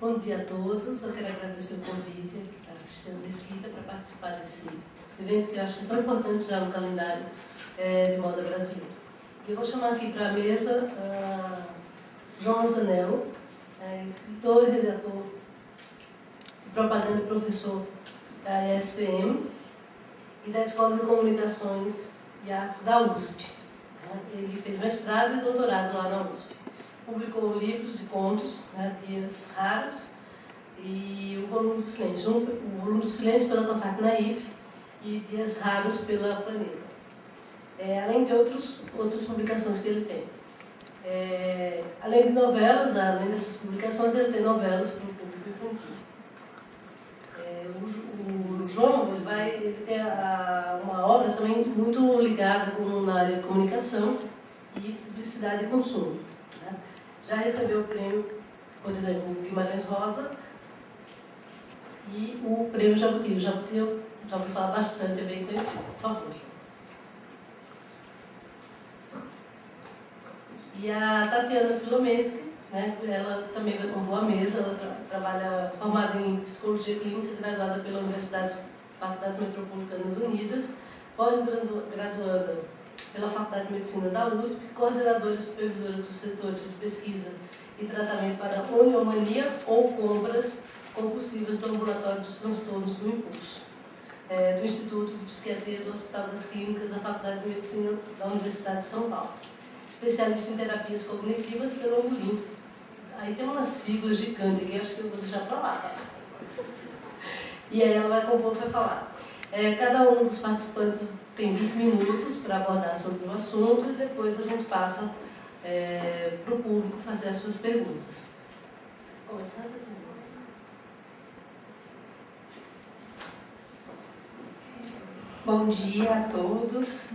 Bom dia a todos. Eu quero agradecer o convite da Cristiana Mesquita para participar desse evento que eu acho que é tão importante já no calendário de moda brasileiro. Eu vou chamar aqui para a mesa João Manzanello, escritor e redator de propaganda e professor da ESPM e da Escola de Comunicações e Artes da USP. Ele fez mestrado e doutorado lá na USP. Publicou livros de contos, Dias Raros, e o Volume do Silêncio. O Volume do Silêncio pela Cosac Naif e Dias Raros pela Planeta. Além de outras publicações que ele tem. Além de novelas, além dessas publicações, ele tem novelas para o público infantil. O João ele tem uma obra também muito ligada na área de comunicação e publicidade e consumo. Já recebeu o prêmio, por exemplo, o Guimarães Rosa e o prêmio Jabuti. O Jabuti eu já ouvi falar bastante, é bem conhecido. Por favor. E a Tatiana Filomensky, ela também vai compor a mesa, ela trabalha formada em Psicologia Clínica, graduada pela Universidade Faculdades Metropolitanas Unidas, pós-graduanda pela Faculdade de Medicina da USP, coordenadora e supervisora do setor de pesquisa e tratamento para oniomania ou compras compulsivas do Ambulatório dos Transtornos do Impulso, do Instituto de Psiquiatria do Hospital das Clínicas da Faculdade de Medicina da Universidade de São Paulo. Especialista em terapias cognitivas pela ULIM. Aí tem uma sigla gigante aqui, acho que eu vou deixar para lá. Tá? E aí ela vai compor, vai falar. Cada um dos participantes tem 20 minutos para abordar sobre o assunto e depois a gente passa para o público fazer as suas perguntas. Você quer começar? Bom dia a todos,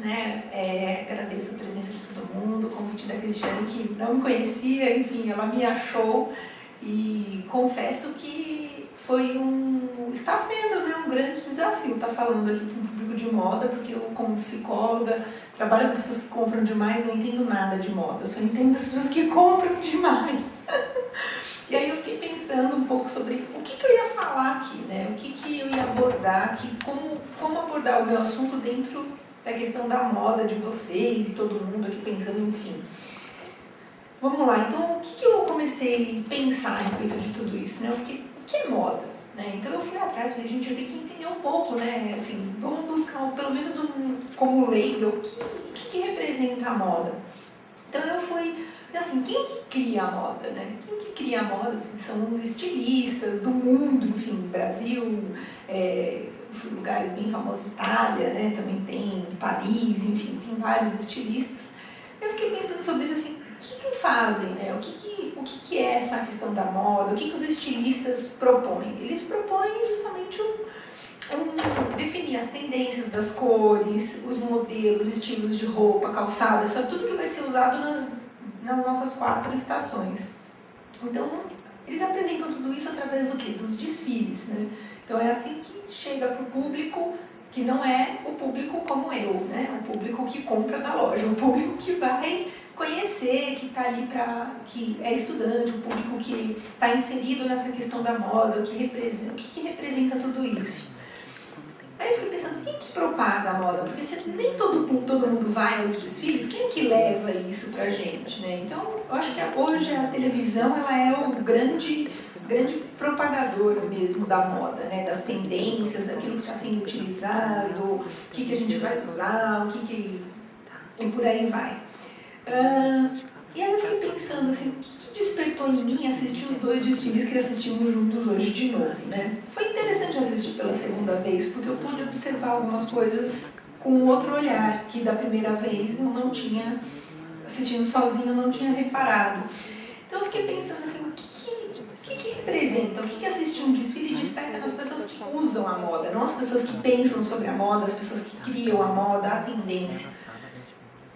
agradeço a presença de todo mundo, o convite da Cristiane, que não me conhecia, enfim, ela me achou e confesso que está sendo um grande desafio estar falando aqui para um público de moda, porque eu, como psicóloga, trabalho com pessoas que compram demais, não entendo nada de moda, eu só entendo das pessoas que compram demais. E aí eu fiquei pensando um pouco sobre o que eu ia falar aqui, o que eu ia abordar aqui, como abordar o meu assunto dentro da questão da moda de vocês e todo mundo aqui pensando, enfim. Vamos lá, então o que eu comecei a pensar a respeito de tudo isso? Eu fiquei, o que é moda? Então eu fui atrás, falei, gente, eu tenho que entender um pouco, assim, vamos buscar pelo menos como leiga, o que representa a moda. Então eu fui... Assim, quem que cria a moda, Quem que cria a moda, assim, são os estilistas do mundo, enfim, Brasil, os lugares bem famosos, Itália, também tem Paris, enfim, tem vários estilistas. Eu fiquei pensando sobre isso, assim, o que fazem, O que é essa questão da moda, o que os estilistas propõem? Eles propõem justamente definir as tendências das cores, os modelos, estilos de roupa, calçadas, só tudo que vai ser usado nas nossas 4 estações. Então, eles apresentam tudo isso através do quê? Dos desfiles, Então, é assim que chega para o público que não é o público como eu, O público que compra da loja, o público que vai conhecer, que está ali que é estudante, o público que está inserido nessa questão da moda, o que representa tudo isso. Aí eu fiquei pensando, quem que propaga a moda? Porque se nem todo mundo vai aos desfiles, quem que leva isso pra gente, Então, eu acho que hoje a televisão ela é o grande propagador mesmo da moda, das tendências, daquilo que está sendo utilizado, o que a gente vai usar, e por aí vai. E aí eu fiquei pensando assim, o que despertou em mim assistir os 2 desfiles que assistimos juntos hoje de novo, Foi interessante assistir pela segunda vez, porque eu pude observar algumas coisas com outro olhar, que da primeira vez eu não tinha, assistindo sozinha, eu não tinha reparado. Então eu fiquei pensando assim, o que representa, o que assistir um desfile desperta nas pessoas que usam a moda, não as pessoas que pensam sobre a moda, as pessoas que criam a moda, a tendência.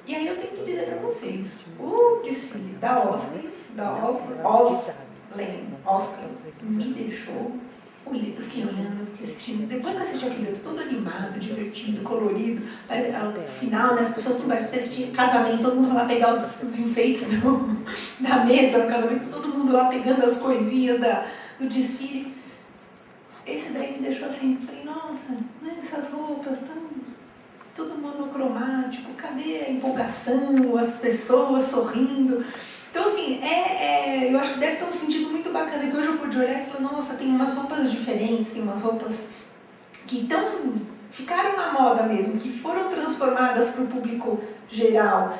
E aí eu tenho que dizer para vocês, o desfile da Oscar me deixou, eu fiquei olhando, eu fiquei assistindo, depois que assisti aquele outro todo animado, divertido, colorido, ao final, as pessoas não vão assistir casamento, todo mundo vai lá pegar os enfeites da mesa no casamento, todo mundo lá pegando as coisinhas do desfile. Esse daí me deixou assim, falei, nossa, né, essas roupas tão tudo monocromático, cadê a empolgação, as pessoas sorrindo? Então, assim, eu acho que deve ter um sentido muito bacana, que hoje eu pude olhar e falar, nossa, tem umas roupas diferentes, tem umas roupas que ficaram na moda mesmo, que foram transformadas para o público geral.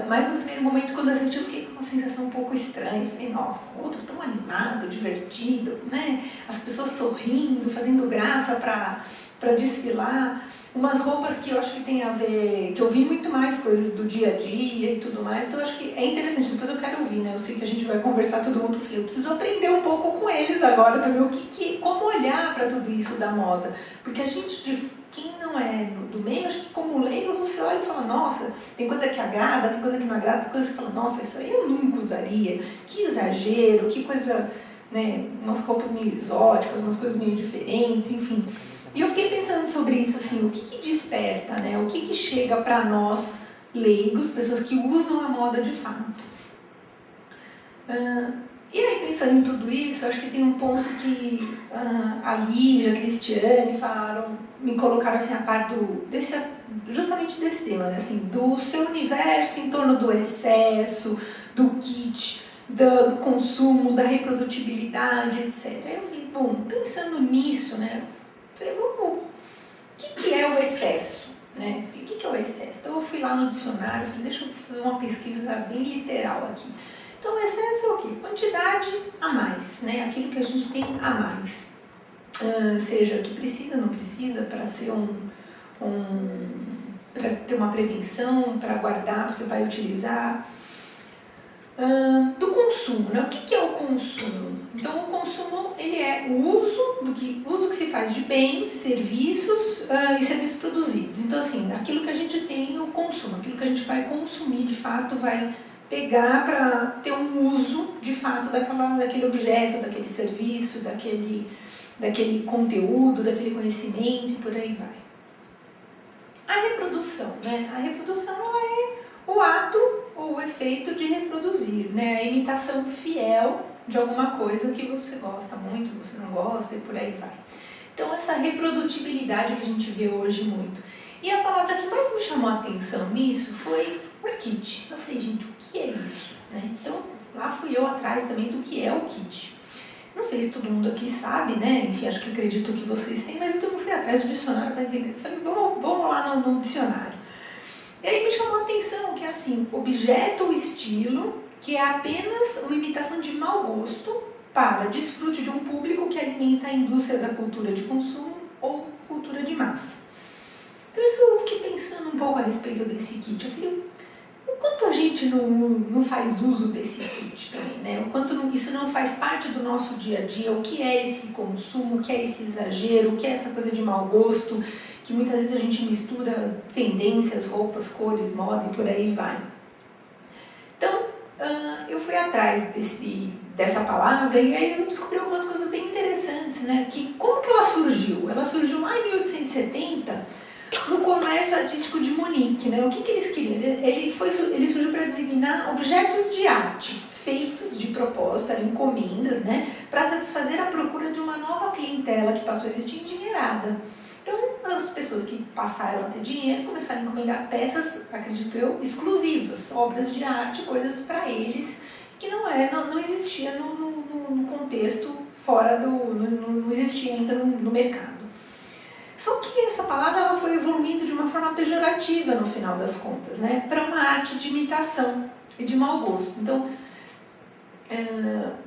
Mas no primeiro momento, quando eu assisti, eu fiquei com uma sensação um pouco estranha. Falei, nossa, outro tão animado, divertido, né? As pessoas sorrindo, fazendo graça para desfilar. Umas roupas que eu acho que tem a ver, que eu vi muito mais coisas do dia a dia e tudo mais, então eu acho que é interessante, depois eu quero ouvir, né? Eu sei que a gente vai conversar todo mundo, eu preciso aprender um pouco com eles agora para ver como olhar para tudo isso da moda, porque a gente, quem não é do meio, acho que como leigo você olha e fala, nossa, tem coisa que agrada, tem coisa que não agrada, tem coisa que fala, nossa, isso aí eu nunca usaria, que exagero, que coisa, né? Umas roupas meio exóticas, umas coisas meio diferentes, enfim. E eu fiquei pensando sobre isso, assim, o que desperta, né? O que chega para nós, leigos, pessoas que usam a moda de fato. E aí, pensando em tudo isso, acho que tem um ponto que a Lígia, a Cristiane me colocaram assim, a par justamente desse tema, né? Assim, do seu universo em torno do excesso, do kit, do consumo, da reprodutibilidade, etc. Aí eu falei, bom, pensando nisso, né? Falei, o que é o excesso? Né? O que é o excesso? Então eu fui lá no dicionário, falei, deixa eu fazer uma pesquisa bem literal aqui. Então o excesso é o quê? Quantidade a mais, né? Aquilo que a gente tem a mais. Seja que precisa, não precisa, para ser para ter uma prevenção, para guardar, porque vai utilizar. Do consumo, né? O que é o consumo? Então o consumo ele é o uso que se faz de bens, serviços e serviços produzidos. Então assim, aquilo que a gente tem o consumo, aquilo que a gente vai consumir de fato, vai pegar para ter um uso de fato daquele objeto, daquele serviço, daquele conteúdo, daquele conhecimento e por aí vai. A reprodução, né? A reprodução ela é o ato ou o efeito de reproduzir, né? A imitação fiel de alguma coisa que você gosta muito, que você não gosta e por aí vai. Então essa reprodutibilidade que a gente vê hoje muito. E a palavra que mais me chamou a atenção nisso foi o kit. Eu falei, gente, o que é isso? Né? Então lá fui eu atrás também do que é o kit. Não sei se todo mundo aqui sabe, né? Enfim, acho que acredito que vocês têm, mas eu também fui atrás do dicionário para entender. Falei, vamos lá no dicionário. E aí me chamou a atenção que é assim, objeto ou estilo que é apenas uma imitação de mau gosto para desfrute de um público que alimenta a indústria da cultura de consumo ou cultura de massa. Então isso eu fiquei pensando um pouco a respeito desse kit. Eu falei, o quanto a gente não faz uso desse kit também, né? O quanto isso não faz parte do nosso dia a dia, o que é esse consumo, o que é esse exagero, o que é essa coisa de mau gosto, que muitas vezes a gente mistura tendências, roupas, cores, moda e por aí vai. Então, eu fui atrás dessa palavra e aí eu descobri algumas coisas bem interessantes, né? Como que ela surgiu? Ela surgiu lá em 1870 no comércio artístico de Munique, né? O que eles queriam? Ele surgiu para designar objetos de arte feitos de propósito, eram encomendas, né? Para satisfazer a procura de uma nova clientela que passou a existir endinheirada. Então, as pessoas que passaram a ter dinheiro começaram a encomendar peças, acredito eu, exclusivas, obras de arte, coisas para eles que não existia no contexto não existia ainda no mercado. Só que essa palavra ela foi evoluindo de uma forma pejorativa no final das contas, né, para uma arte de imitação e de mau gosto. Então,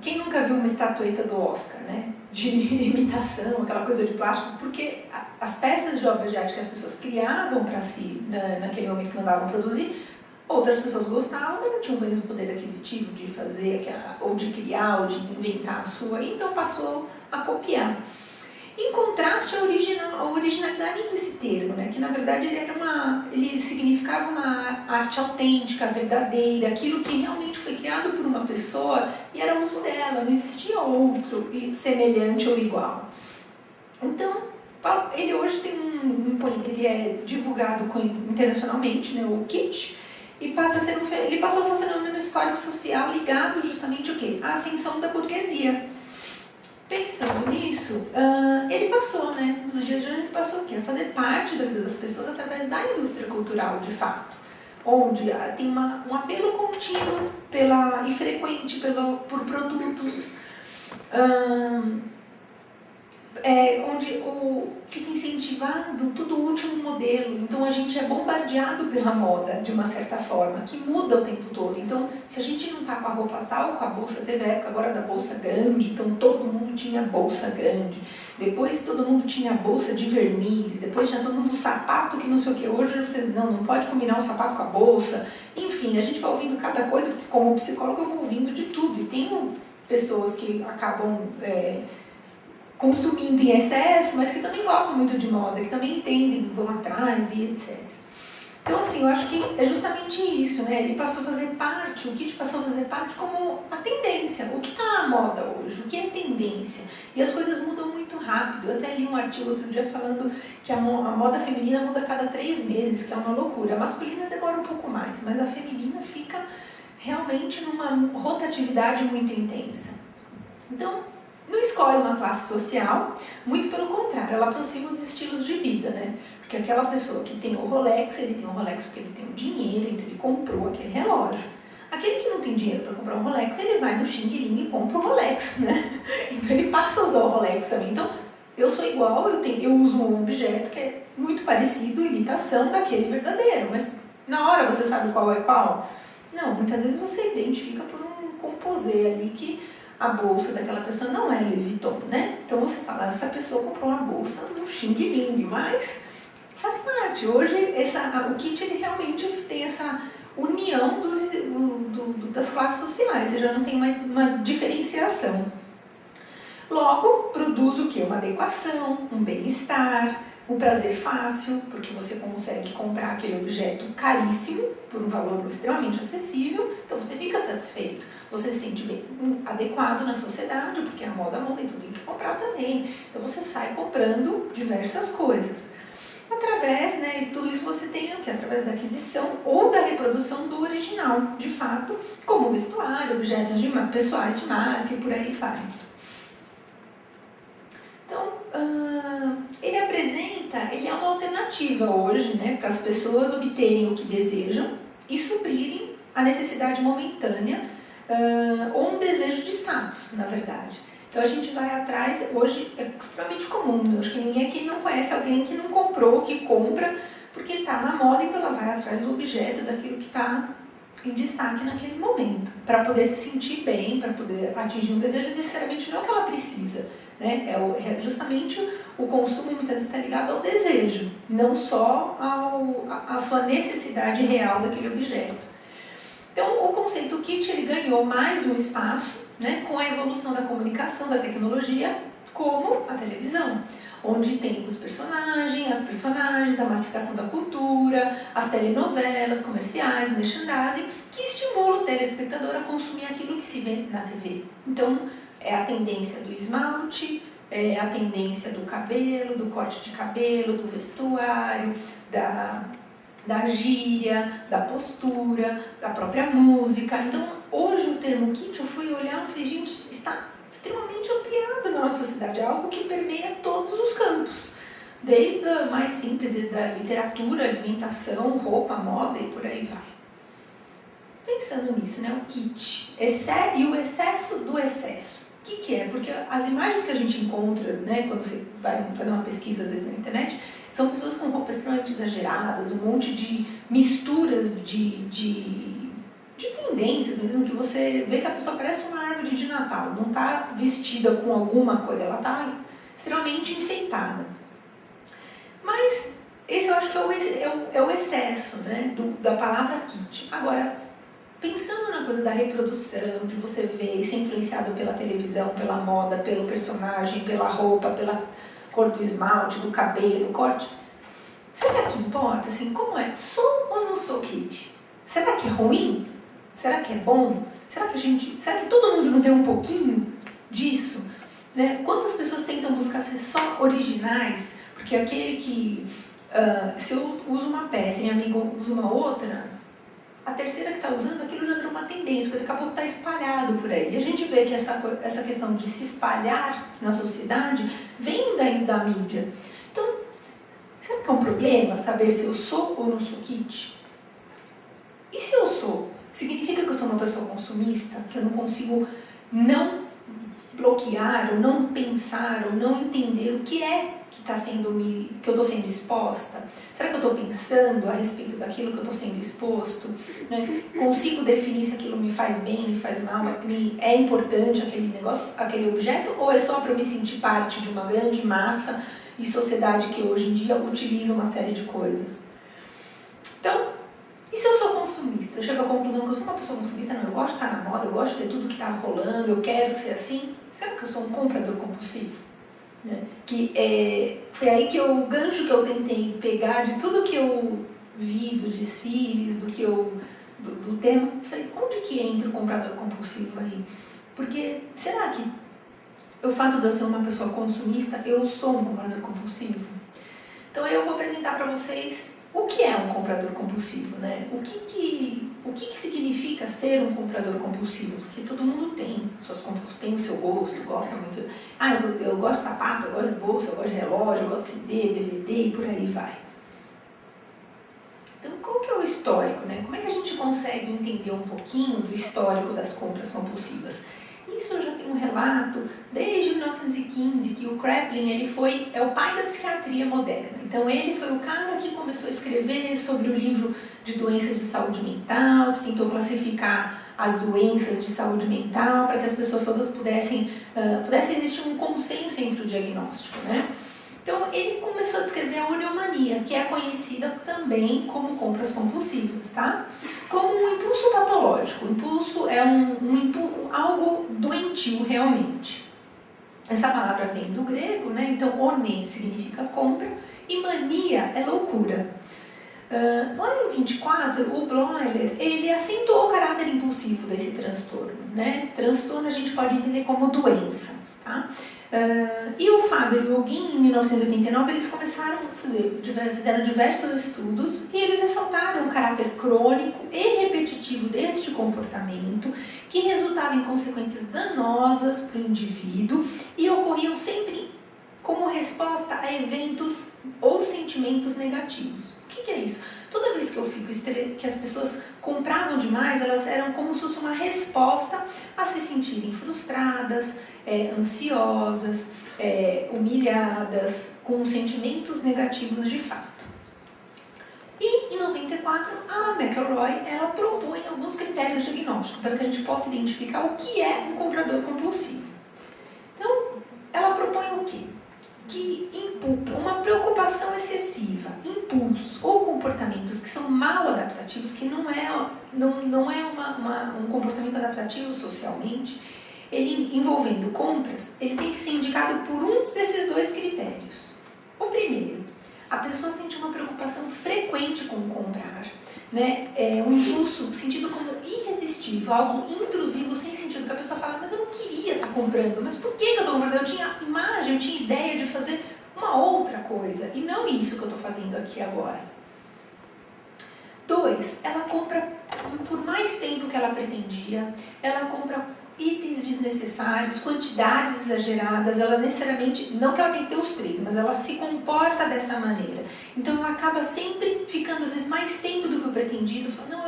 quem nunca viu uma estatueta do Oscar, né, de imitação, aquela coisa de plástico, porque as peças de obras de arte que as pessoas criavam para si naquele momento que mandavam produzir, outras pessoas gostavam, mas não tinham o mesmo poder aquisitivo de fazer, ou de criar, ou de inventar a sua, então passou a copiar. Em contraste à originalidade desse termo, né, que na verdade ele significava uma arte autêntica, verdadeira, aquilo que realmente foi criado por uma pessoa e era o uso dela, não existia outro semelhante ou igual. Então, ele hoje ele é divulgado internacionalmente, né, o kit, e ele passou a ser um fenômeno histórico-social ligado justamente ao quê? À ascensão da burguesia. isso, ele passou, né? Nos dias de hoje ele passou o quê? A fazer parte da vida das pessoas através da indústria cultural, de fato. Onde tem um apelo contínuo e frequente por produtos, onde fica incentivado tudo o último modelo. Então a gente é bombardeado pela moda, de uma certa forma, que muda o tempo todo. Então, se a gente não está com a roupa tal, com a bolsa, teve a época agora da bolsa grande, então todo mundo tinha bolsa grande. Depois todo mundo tinha bolsa de verniz, depois tinha todo mundo sapato que não sei o que. Hoje eu falei, não pode combinar o sapato com a bolsa. Enfim, a gente vai ouvindo cada coisa, porque como psicólogo eu vou ouvindo de tudo. E tem pessoas que acabam consumindo em excesso, mas que também gostam muito de moda, que também entendem, vão atrás e etc. Então, assim, eu acho que é justamente isso, né? Ele passou a fazer parte, o kit passou a fazer parte como a tendência, o que está na moda hoje, o que é tendência. E as coisas mudam muito rápido. Eu até li um artigo outro dia falando que a moda feminina muda a cada 3 meses, que é uma loucura. A masculina demora um pouco mais, mas a feminina fica realmente numa rotatividade muito intensa. Então, não escolhe uma classe social, muito pelo contrário, ela aproxima os estilos de vida, né? Porque aquela pessoa que tem o Rolex, ele tem o Rolex porque ele tem o dinheiro, então ele comprou aquele relógio. Aquele que não tem dinheiro para comprar um Rolex, ele vai no Xing Ling e compra o Rolex, né? Então ele passa a usar o Rolex também. Então, eu sou igual, eu uso um objeto que é muito parecido, imitação daquele verdadeiro, mas na hora você sabe qual é qual? Não, muitas vezes você identifica por um composê ali que a bolsa daquela pessoa não é Louis Vuitton, né? Então você fala, essa pessoa comprou uma bolsa no Xing Ling, mas faz parte. Hoje o kit ele realmente tem essa união das classes sociais, você já não tem uma diferenciação. Logo, produz o quê? Uma adequação, um bem-estar, um prazer fácil, porque você consegue comprar aquele objeto caríssimo por um valor extremamente acessível, então você fica satisfeito. Você se sente bem adequado na sociedade, porque a moda muda, então tem que comprar também. Então você sai comprando diversas coisas. Através, né, tudo isso você tem aqui, através da aquisição ou da reprodução do original, de fato, como vestuário, objetos pessoais de marca e por aí vai. Então, ele é uma alternativa hoje, né, para as pessoas obterem o que desejam e suprirem a necessidade momentânea ou um desejo de status, na verdade. Então a gente vai atrás, hoje é extremamente comum, eu acho que ninguém aqui não conhece alguém que não comprou, que compra, porque está na moda e ela vai atrás do objeto, daquilo que está em destaque naquele momento, para poder se sentir bem, para poder atingir um desejo, necessariamente não é o que ela precisa, né? É justamente o consumo muitas vezes está ligado ao desejo, não só à sua necessidade real daquele objeto. Então, o conceito kit ele ganhou mais um espaço, né, com a evolução da comunicação, da tecnologia, como a televisão, onde tem os personagens, as personagens, a massificação da cultura, as telenovelas, comerciais, merchandising, que estimulam o telespectador a consumir aquilo que se vê na TV. Então, é a tendência do esmalte, é a tendência do cabelo, do corte de cabelo, do vestuário, da gíria, da postura, da própria música. Então, hoje o termo kit, eu fui olhar e falei, gente, está extremamente ampliado na nossa sociedade, é algo que permeia todos os campos, desde a mais simples, da literatura, alimentação, roupa, moda e por aí vai. Pensando nisso, né, o kit, e o excesso do excesso. O que é? Porque as imagens que a gente encontra, né, quando você vai fazer uma pesquisa, às vezes, na internet, são pessoas com roupas extremamente exageradas, um monte de misturas de tendências mesmo, que você vê que a pessoa parece uma árvore de Natal, não está vestida com alguma coisa, ela está extremamente enfeitada. Mas esse eu acho que é o excesso, né, da palavra kit. Agora, pensando na coisa da reprodução, de você ver e ser influenciado pela televisão, pela moda, pelo personagem, pela roupa, pela cor do esmalte, do cabelo, corte. Será que importa? Assim, como é? Sou ou não sou kit? Será que é ruim? Será que é bom? Será que todo mundo não tem um pouquinho disso? Né? Quantas pessoas tentam buscar ser só originais? Porque aquele que... se eu uso uma peça e minha amiga usa uma outra, a terceira que está usando, aquilo já virou uma tendência, porque daqui a pouco está espalhado por aí. E a gente vê que essa questão de se espalhar na sociedade vem da mídia. Então, será que é um problema saber se eu sou ou não sou kit? E se eu sou? Significa que eu sou uma pessoa consumista? Que eu não consigo não bloquear, ou não pensar, ou não entender o que é que eu estou sendo exposta? Será que eu estou pensando a respeito daquilo que eu estou sendo exposto? Né? Consigo definir se aquilo me faz bem, me faz mal, é importante aquele negócio, aquele objeto, ou é só para eu me sentir parte de uma grande massa e sociedade que hoje em dia utiliza uma série de coisas? Então, e se eu sou consumista? Eu chego à conclusão que eu sou uma pessoa consumista? Não, eu gosto de estar na moda, eu gosto de ter tudo que está rolando, eu quero ser assim. Será que eu sou um comprador compulsivo? Foi aí que o gancho que eu tentei pegar de tudo que eu vi, dos desfiles, do tema, falei, onde que entra o comprador compulsivo aí? Porque será que o fato de eu ser uma pessoa consumista, eu sou um comprador compulsivo? Então eu vou apresentar para vocês o que é um comprador compulsivo, né? O que significa ser um comprador compulsivo? Porque todo mundo tem o seu gosto, gosta muito. Eu gosto de sapato, eu gosto de bolsa, eu gosto de relógio, eu gosto de CD, DVD e por aí vai. Então, qual que é o histórico, né? Como é que a gente consegue entender um pouquinho do histórico das compras compulsivas? Isso eu já tenho um relato desde 1915 que o Kraepelin é o pai da psiquiatria moderna. Então ele foi o cara que começou a escrever sobre o livro de doenças de saúde mental, que tentou classificar as doenças de saúde mental para que as pessoas todas pudesse existir um consenso entre o diagnóstico, né? Então ele começou a descrever a oniomania, que é conhecida também como compras compulsivas, tá? Como um impulso patológico. O impulso é algo doentio realmente. Essa palavra vem do grego, né? Então one significa compra e mania é loucura. Lá em 24, o Bloiler, ele acentuou o caráter impulsivo desse transtorno, né? Transtorno a gente pode entender como doença, tá? E o Faber e o Guin, em 1989, eles fizeram diversos estudos e eles ressaltaram o caráter crônico e repetitivo deste comportamento, que resultava em consequências danosas para o indivíduo e ocorriam sempre como resposta a eventos ou sentimentos negativos. O que é isso? Toda vez que eu fico que as pessoas compravam demais, elas eram como se fosse uma resposta a se sentirem frustradas, ansiosas, humilhadas, com sentimentos negativos de fato. E em 94, a McElroy ela propõe alguns critérios diagnósticos para que a gente possa identificar o que é um comprador compulsivo. Então, ela propõe o quê? Que uma preocupação excessiva, impulsos ou comportamentos que são mal adaptativos, que não é um comportamento adaptativo socialmente, ele envolvendo compras, ele tem que ser indicado por um desses dois critérios. O primeiro, a pessoa sente uma preocupação frequente com comprar, né? Um impulso sentido como irresistível, algo intrusivo, sem sentido, que a pessoa fala, mas eu não queria estar comprando, mas por que eu estou comprando? Eu tinha imagem, eu tinha ideia de fazer uma outra coisa, e não isso que eu estou fazendo aqui agora. 2, ela compra por mais tempo que ela pretendia, ela compra itens desnecessários, quantidades exageradas, ela necessariamente, não que ela tenha que ter os 3, mas ela se comporta dessa maneira. Então ela acaba sempre ficando às vezes mais tempo do que o pretendido, fala, não,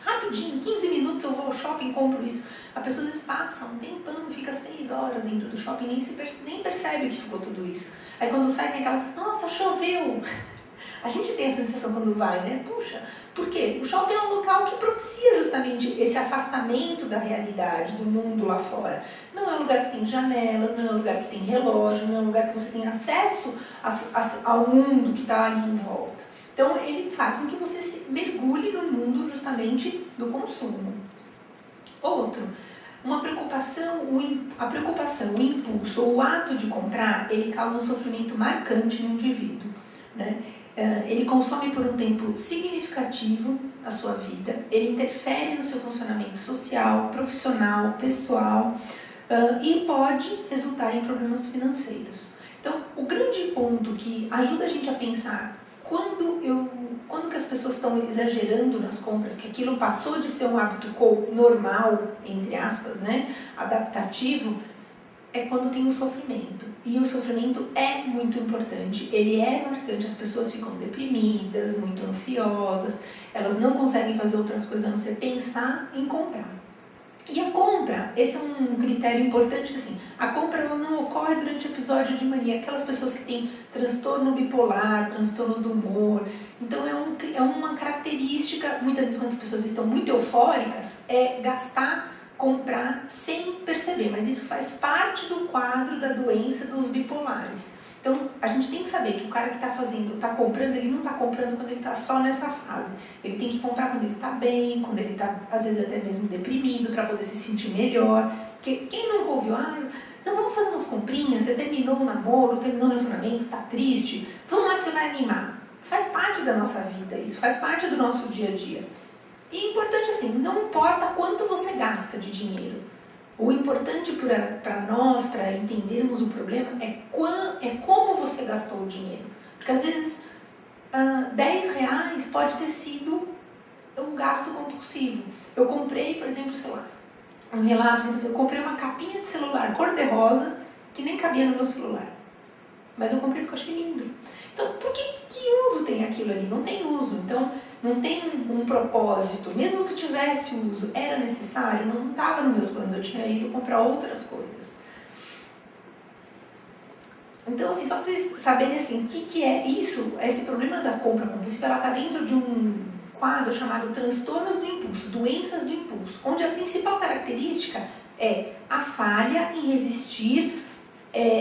rapidinho, 15 minutos eu vou ao shopping e compro isso. A pessoa às vezes passa um tempão, fica 6 horas dentro do shopping, nem percebe que ficou tudo isso. Aí quando sai tem aquela, nossa, choveu. A gente tem essa sensação quando vai, né? Puxa, por quê? O shopping é um local que propicia justamente esse afastamento da realidade, do mundo lá fora. Não é um lugar que tem janelas, não é um lugar que tem relógio, não é um lugar que você tem acesso ao mundo que está ali em volta. Então, ele faz com que você se mergulhe no mundo justamente do consumo. Outro, a preocupação, o impulso ou o ato de comprar, ele causa um sofrimento marcante no indivíduo, né? Ele consome por um tempo significativo a sua vida, ele interfere no seu funcionamento social, profissional, pessoal e pode resultar em problemas financeiros. Então, o grande ponto que ajuda a gente a pensar quando eu quando que as pessoas estão exagerando nas compras, que aquilo passou de ser um hábito normal, entre aspas, né, adaptativo, é quando tem o sofrimento. E o sofrimento é muito importante, ele é marcante, as pessoas ficam deprimidas, muito ansiosas, elas não conseguem fazer outras coisas a não ser pensar em comprar. E a compra, esse é um critério importante, que assim, a compra ela não ocorre durante o episódio de mania. Aquelas pessoas que têm transtorno bipolar, transtorno do humor, então é uma característica, muitas vezes quando as pessoas estão muito eufóricas, é gastar, comprar sem perceber, mas isso faz parte do quadro da doença dos bipolares. Então, a gente tem que saber que o cara que está comprando, ele não está comprando quando ele está só nessa fase. Ele tem que comprar quando ele está bem, quando ele está, às vezes, até mesmo deprimido, para poder se sentir melhor. Porque quem nunca ouviu, não, vamos fazer umas comprinhas, você terminou o namoro, terminou o relacionamento, está triste, vamos lá que você vai animar. Faz parte da nossa vida isso, faz parte do nosso dia a dia. E é importante assim, não importa quanto você gasta de dinheiro. O importante para nós, para entendermos o problema, é como você gastou o dinheiro. Porque às vezes R$10 pode ter sido um gasto compulsivo. Eu comprei, por exemplo, sei lá, um relato, eu comprei uma capinha de celular cor-de-rosa que nem cabia no meu celular. Mas eu comprei porque eu achei lindo. Então, por que uso tem aquilo ali? Não tem uso. Então, não tem um propósito. Mesmo que tivesse uso, era necessário? Não estava nos meus planos. Eu tinha ido comprar outras coisas. Então, assim, só para vocês saberem assim, o que é isso, esse problema da compra compulsiva, ela está dentro de um quadro chamado transtornos do impulso, doenças do impulso, onde a principal característica é a falha em resistir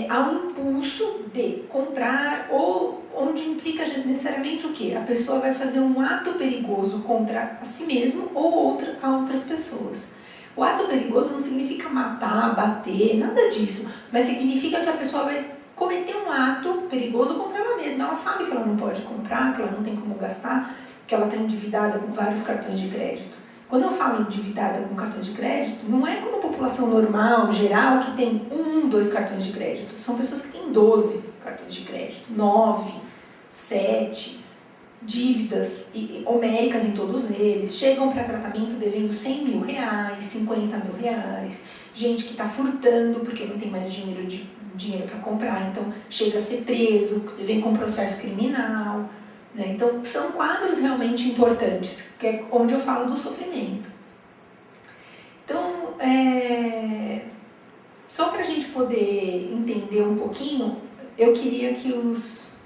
ao impulso de comprar, ou onde implica necessariamente o quê? A pessoa vai fazer um ato perigoso contra a si mesmo ou a outras pessoas. O ato perigoso não significa matar, bater, nada disso, mas significa que a pessoa vai cometer um ato perigoso contra ela mesma. Ela sabe que ela não pode comprar, que ela não tem como gastar, que ela está endividada com vários cartões de crédito. Quando eu falo endividada com cartão de crédito, não é como a população normal, geral, que tem 1, 2 cartões de crédito. São pessoas que têm 12 cartões de crédito, 9, 7, dívidas homéricas em todos eles, chegam para tratamento devendo R$100 mil, R$50 mil, gente que está furtando porque não tem mais dinheiro para comprar, então chega a ser preso, vem com processo criminal. Né? Então, são quadros realmente importantes, que é onde eu falo do sofrimento. Então, só para a gente poder entender um pouquinho, eu queria que os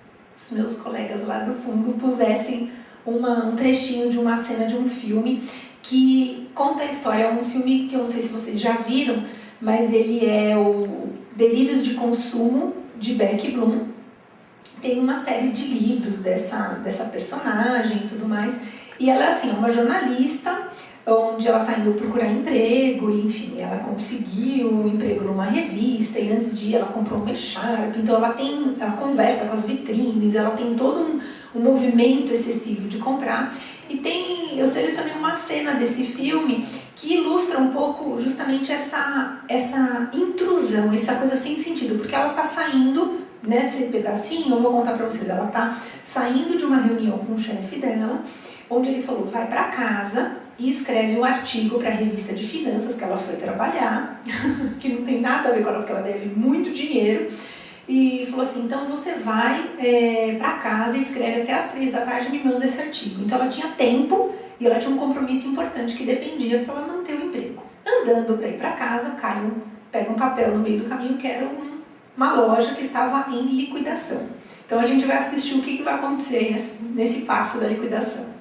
meus colegas lá do fundo pusessem um trechinho de uma cena de um filme que conta a história. É um filme que eu não sei se vocês já viram, mas ele é o Delírios de Consumo, de Beck Bloom. Tem uma série de livros dessa personagem e tudo mais. E ela é assim, uma jornalista, onde ela está indo procurar emprego, e, enfim, ela conseguiu um emprego numa revista, e antes de ir ela comprou uma echarpe, então ela conversa com as vitrines, ela tem todo um movimento excessivo de comprar. E eu selecionei uma cena desse filme que ilustra um pouco justamente essa intrusão, essa coisa sem sentido, porque ela está saindo. Nesse pedacinho, eu vou contar para vocês, ela está saindo de uma reunião com o chefe dela, onde ele falou, vai para casa e escreve um artigo para a revista de finanças que ela foi trabalhar, que não tem nada a ver com ela, porque ela deve muito dinheiro, e falou assim, então você vai para casa e escreve até as 3 da tarde e me manda esse artigo. Então ela tinha tempo e ela tinha um compromisso importante que dependia para ela manter o emprego. Andando para ir para casa, pega um papel no meio do caminho que era uma loja que estava em liquidação. Então a gente vai assistir o que vai acontecer nesse passo da liquidação.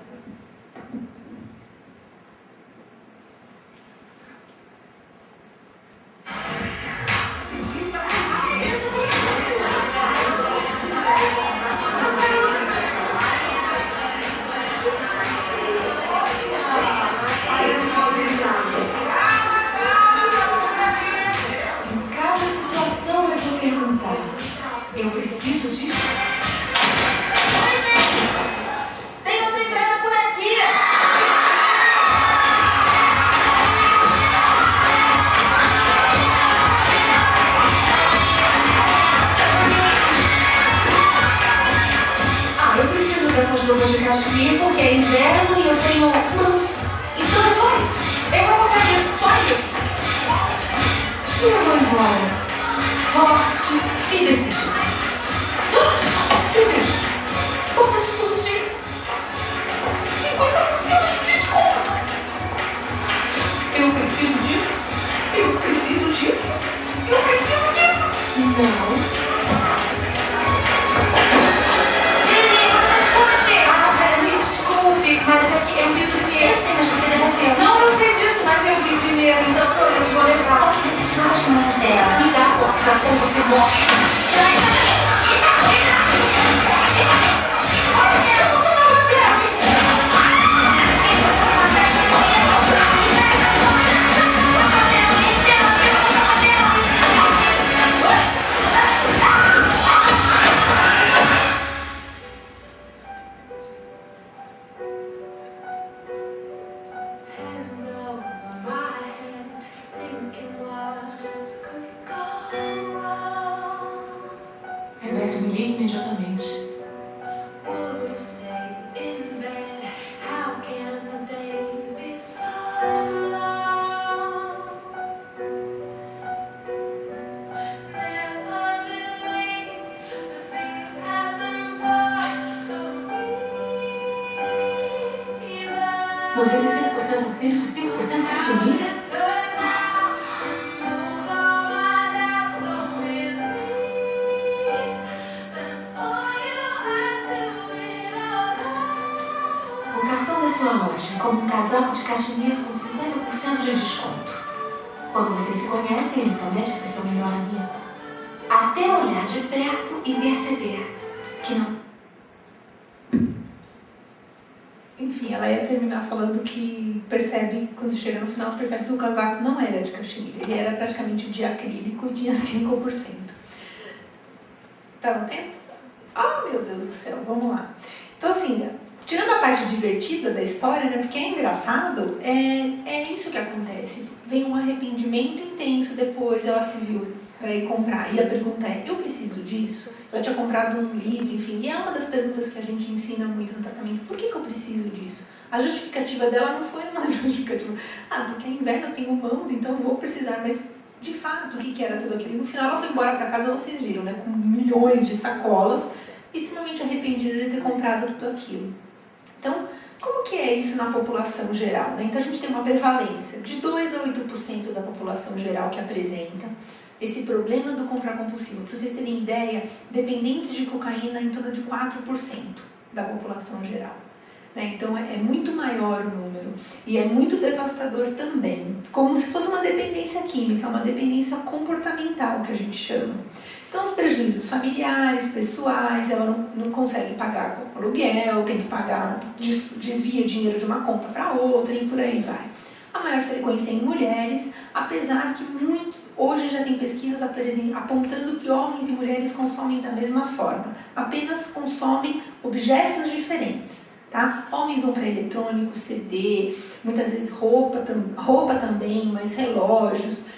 Eu preciso disso. Tem outra entrada por aqui. Eu preciso dessas luvas de cachorro. aqui porque é inverno e eu tenho mãos. Então é só isso. Eu vou botar isso, só isso. E eu vou embora, forte e decidida. Meu Deus, quantas explodir? 50% de desconto. Eu preciso disso? Eu preciso disso? Eu preciso disso? Não. Mas é que eu vi primeiro. Eu sei, mas você devolveu. Não, eu sei disso, mas eu vi primeiro, então sou eu que vou levar. Só que você tirou as mãos dela. Me dá a porta ou você morre. Rebeca, me ligue imediatamente. Ele 5% cachemira? O cartão da sua loja, como um casaco de cachemira com 50% de desconto. Quando vocês se conhecem, ele promete ser seu melhor amigo. Até olhar de perto e perceber que não. Enfim, ela ia terminar falando que percebe, quando chega no final, percebe que o casaco não era de cachemira. Ele era praticamente de acrílico e tinha 5%. Tá no tempo? Oh, meu Deus do céu, vamos lá. Então, assim, tirando a parte divertida da história, né, porque é engraçado, é isso que acontece. Vem um arrependimento intenso depois, ela se viu para ir comprar. E a pergunta é, eu preciso disso? Ela tinha comprado um livro, enfim. E é uma das perguntas que a gente ensina muito no tratamento. Por que eu preciso disso? A justificativa dela não foi uma justificativa. Porque é inverno, eu tenho mãos, então eu vou precisar. Mas, de fato, o que era tudo aquilo? No final, ela foi embora para casa, vocês viram, né? Com milhões de sacolas. Extremamente arrependida de ter comprado tudo aquilo. Então, como que é isso na população geral, né? Então, a gente tem uma prevalência de 2 a 8% da população geral que apresenta esse problema do comprar compulsivo. Para vocês terem ideia, dependentes de cocaína em torno de 4% da população geral. Né? Então é muito maior o número e é muito devastador também, como se fosse uma dependência química, uma dependência comportamental que a gente chama. Então os prejuízos familiares, pessoais, ela não consegue pagar com aluguel, tem que pagar, desvia dinheiro de uma conta para outra e por aí vai. A maior frequência é em mulheres, apesar que hoje já tem pesquisas apontando que homens e mulheres consomem da mesma forma, apenas consomem objetos diferentes. Tá? Homens vão para eletrônicos, CD, muitas vezes roupa também, mas relógios,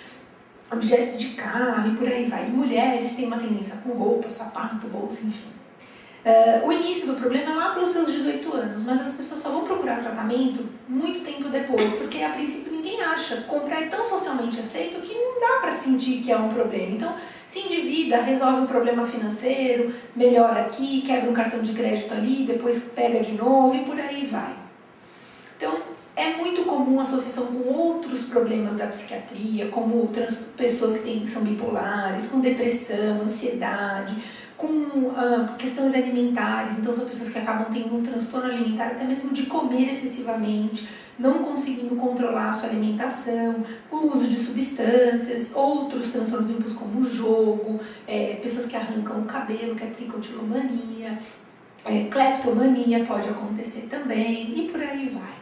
objetos de carro e por aí vai. E mulheres têm uma tendência com roupa, sapato, bolsa, enfim. O início do problema é lá pelos seus 18 anos, mas as pessoas só vão procurar tratamento muito tempo depois, porque a princípio ninguém acha. Comprar é tão socialmente aceito que não dá para sentir que é um problema. Então, se endivida, resolve o problema financeiro, melhora aqui, quebra um cartão de crédito ali, depois pega de novo e por aí vai. Então, é muito comum a associação com outros problemas da psiquiatria, como pessoas que são bipolares, com depressão, ansiedade, com questões alimentares. Então são pessoas que acabam tendo um transtorno alimentar, até mesmo de comer excessivamente, não conseguindo controlar a sua alimentação, o uso de substâncias, outros transtornos do impulso como o jogo, pessoas que arrancam o cabelo, que é tricotilomania, cleptomania pode acontecer também e por aí vai.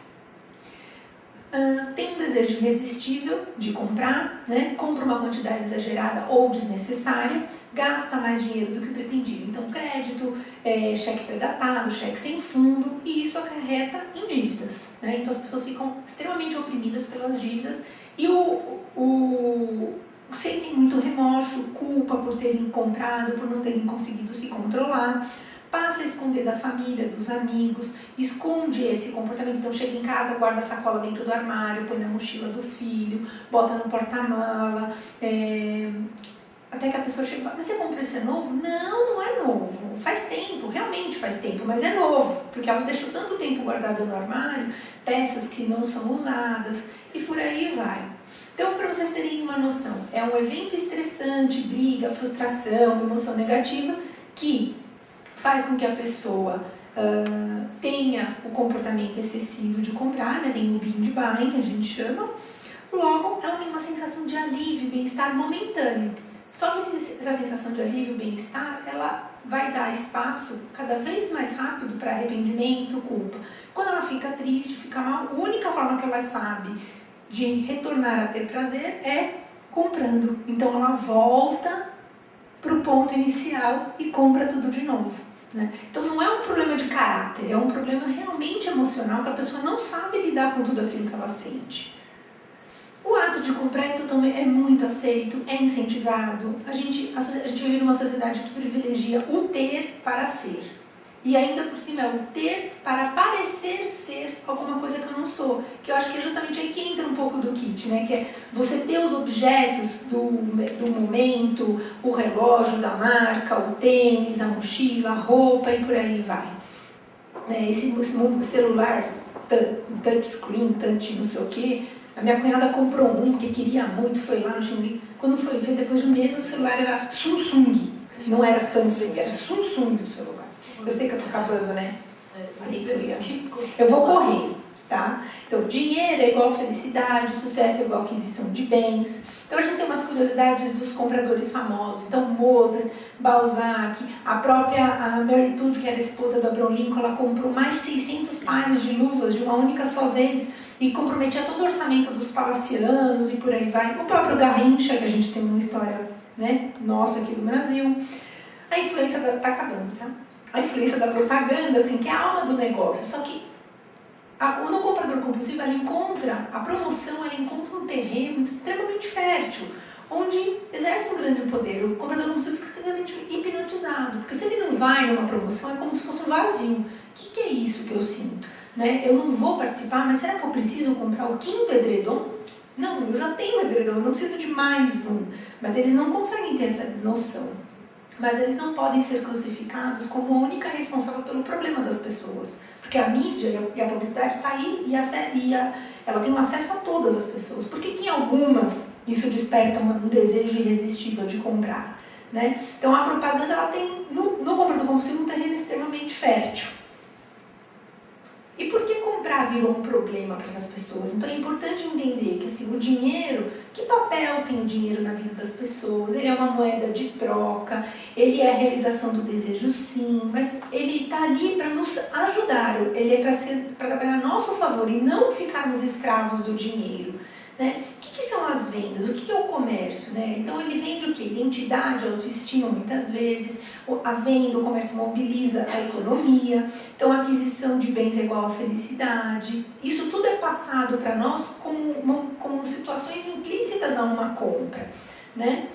Tem um desejo irresistível de comprar, né? Compra uma quantidade exagerada ou desnecessária, gasta mais dinheiro do que o pretendido. Então, crédito, cheque predatado, cheque sem fundo, e isso acarreta em dívidas. Né? Então, as pessoas ficam extremamente oprimidas pelas dívidas e sentem muito remorso, culpa por terem comprado, por não terem conseguido se controlar. passa a esconder da família, dos amigos, esconde esse comportamento. Então chega em casa, guarda a sacola dentro do armário, põe na mochila do filho, bota no porta-mala, até que a pessoa chega e fala, mas você comprou isso, é novo? Não, não é novo, faz tempo, realmente faz tempo, mas é novo, porque ela deixou tanto tempo guardada no armário, peças que não são usadas, e por aí vai. Então, para vocês terem uma noção, é um evento estressante, briga, frustração, emoção negativa, que faz com que a pessoa tenha o comportamento excessivo de comprar, né? Tem o binge buying, que a gente chama. Logo, ela tem uma sensação de alívio, bem-estar momentâneo. Só que essa sensação de alívio e bem-estar, ela vai dar espaço cada vez mais rápido para arrependimento, culpa. Quando ela fica triste, fica mal, a única forma que ela sabe de retornar a ter prazer é comprando. Então ela volta para o ponto inicial e compra tudo de novo, né? Então não é um problema de caráter, é um problema realmente emocional que a pessoa não sabe lidar com tudo aquilo que ela sente. O ato de comprar é muito aceito, é incentivado. A gente vive numa sociedade que privilegia o ter para ser. E ainda por cima é o ter para parecer ser alguma coisa que eu não sou. Que eu acho que é justamente aí que entra um pouco do kit, né? Que é você ter os objetos do momento, o relógio da marca, o tênis, a mochila, a roupa e por aí vai. Esse celular touchscreen, touch não sei o quê. A minha cunhada comprou um porque queria muito, foi lá no Xingu. Quando foi ver, depois de um mês, o celular era Samsung. Não era Samsung, era Samsung o celular. Eu sei que eu tô acabando, né? Eu vou correr, tá? Então, dinheiro é igual felicidade, sucesso é igual aquisição de bens. Então, a gente tem umas curiosidades dos compradores famosos. Então, Mozart, Balzac, a própria Mary Todd, que era esposa da Abraham Lincoln, ela comprou mais de 600 pares de luvas de uma única só vez e comprometia todo o orçamento dos palacianos e por aí vai. O próprio Garrincha, que a gente tem uma história, né, nossa aqui do Brasil. A influência tá acabando, tá? A influência da propaganda, assim, que é a alma do negócio. Só que no comprador compulsivo, ela encontra a promoção, ela encontra um terreno extremamente fértil, onde exerce um grande poder. O comprador compulsivo fica extremamente hipnotizado, porque se ele não vai numa promoção, é como se fosse um vazio. O que é isso que eu sinto? Né? Eu não vou participar, mas será que eu preciso comprar o 5º edredom? Não, eu já tenho edredom, eu não preciso de mais um. Mas eles não conseguem ter essa noção. Mas eles não podem ser crucificados como a única responsável pelo problema das pessoas. Porque a mídia e a publicidade está aí e ela tem um acesso a todas as pessoas. Por que em algumas isso desperta um desejo irresistível de comprar? Né? Então a propaganda ela tem no comprador compulsivo um terreno extremamente fértil. E por que comprar virou um problema para essas pessoas? Então é importante entender que assim, o dinheiro, que papel tem o dinheiro na vida das pessoas? Ele é uma moeda de troca, ele é a realização do desejo sim, mas ele está ali para nos ajudar, ele é para trabalhar a nosso favor e não ficarmos escravos do dinheiro. Né? O que são as vendas? O que é o comércio? Né? Então ele vende o quê? Identidade, autoestima muitas vezes, a venda, o comércio mobiliza a economia, então a aquisição de bens é igual a felicidade. Isso tudo é passado para nós como situações implícitas a uma compra. Né?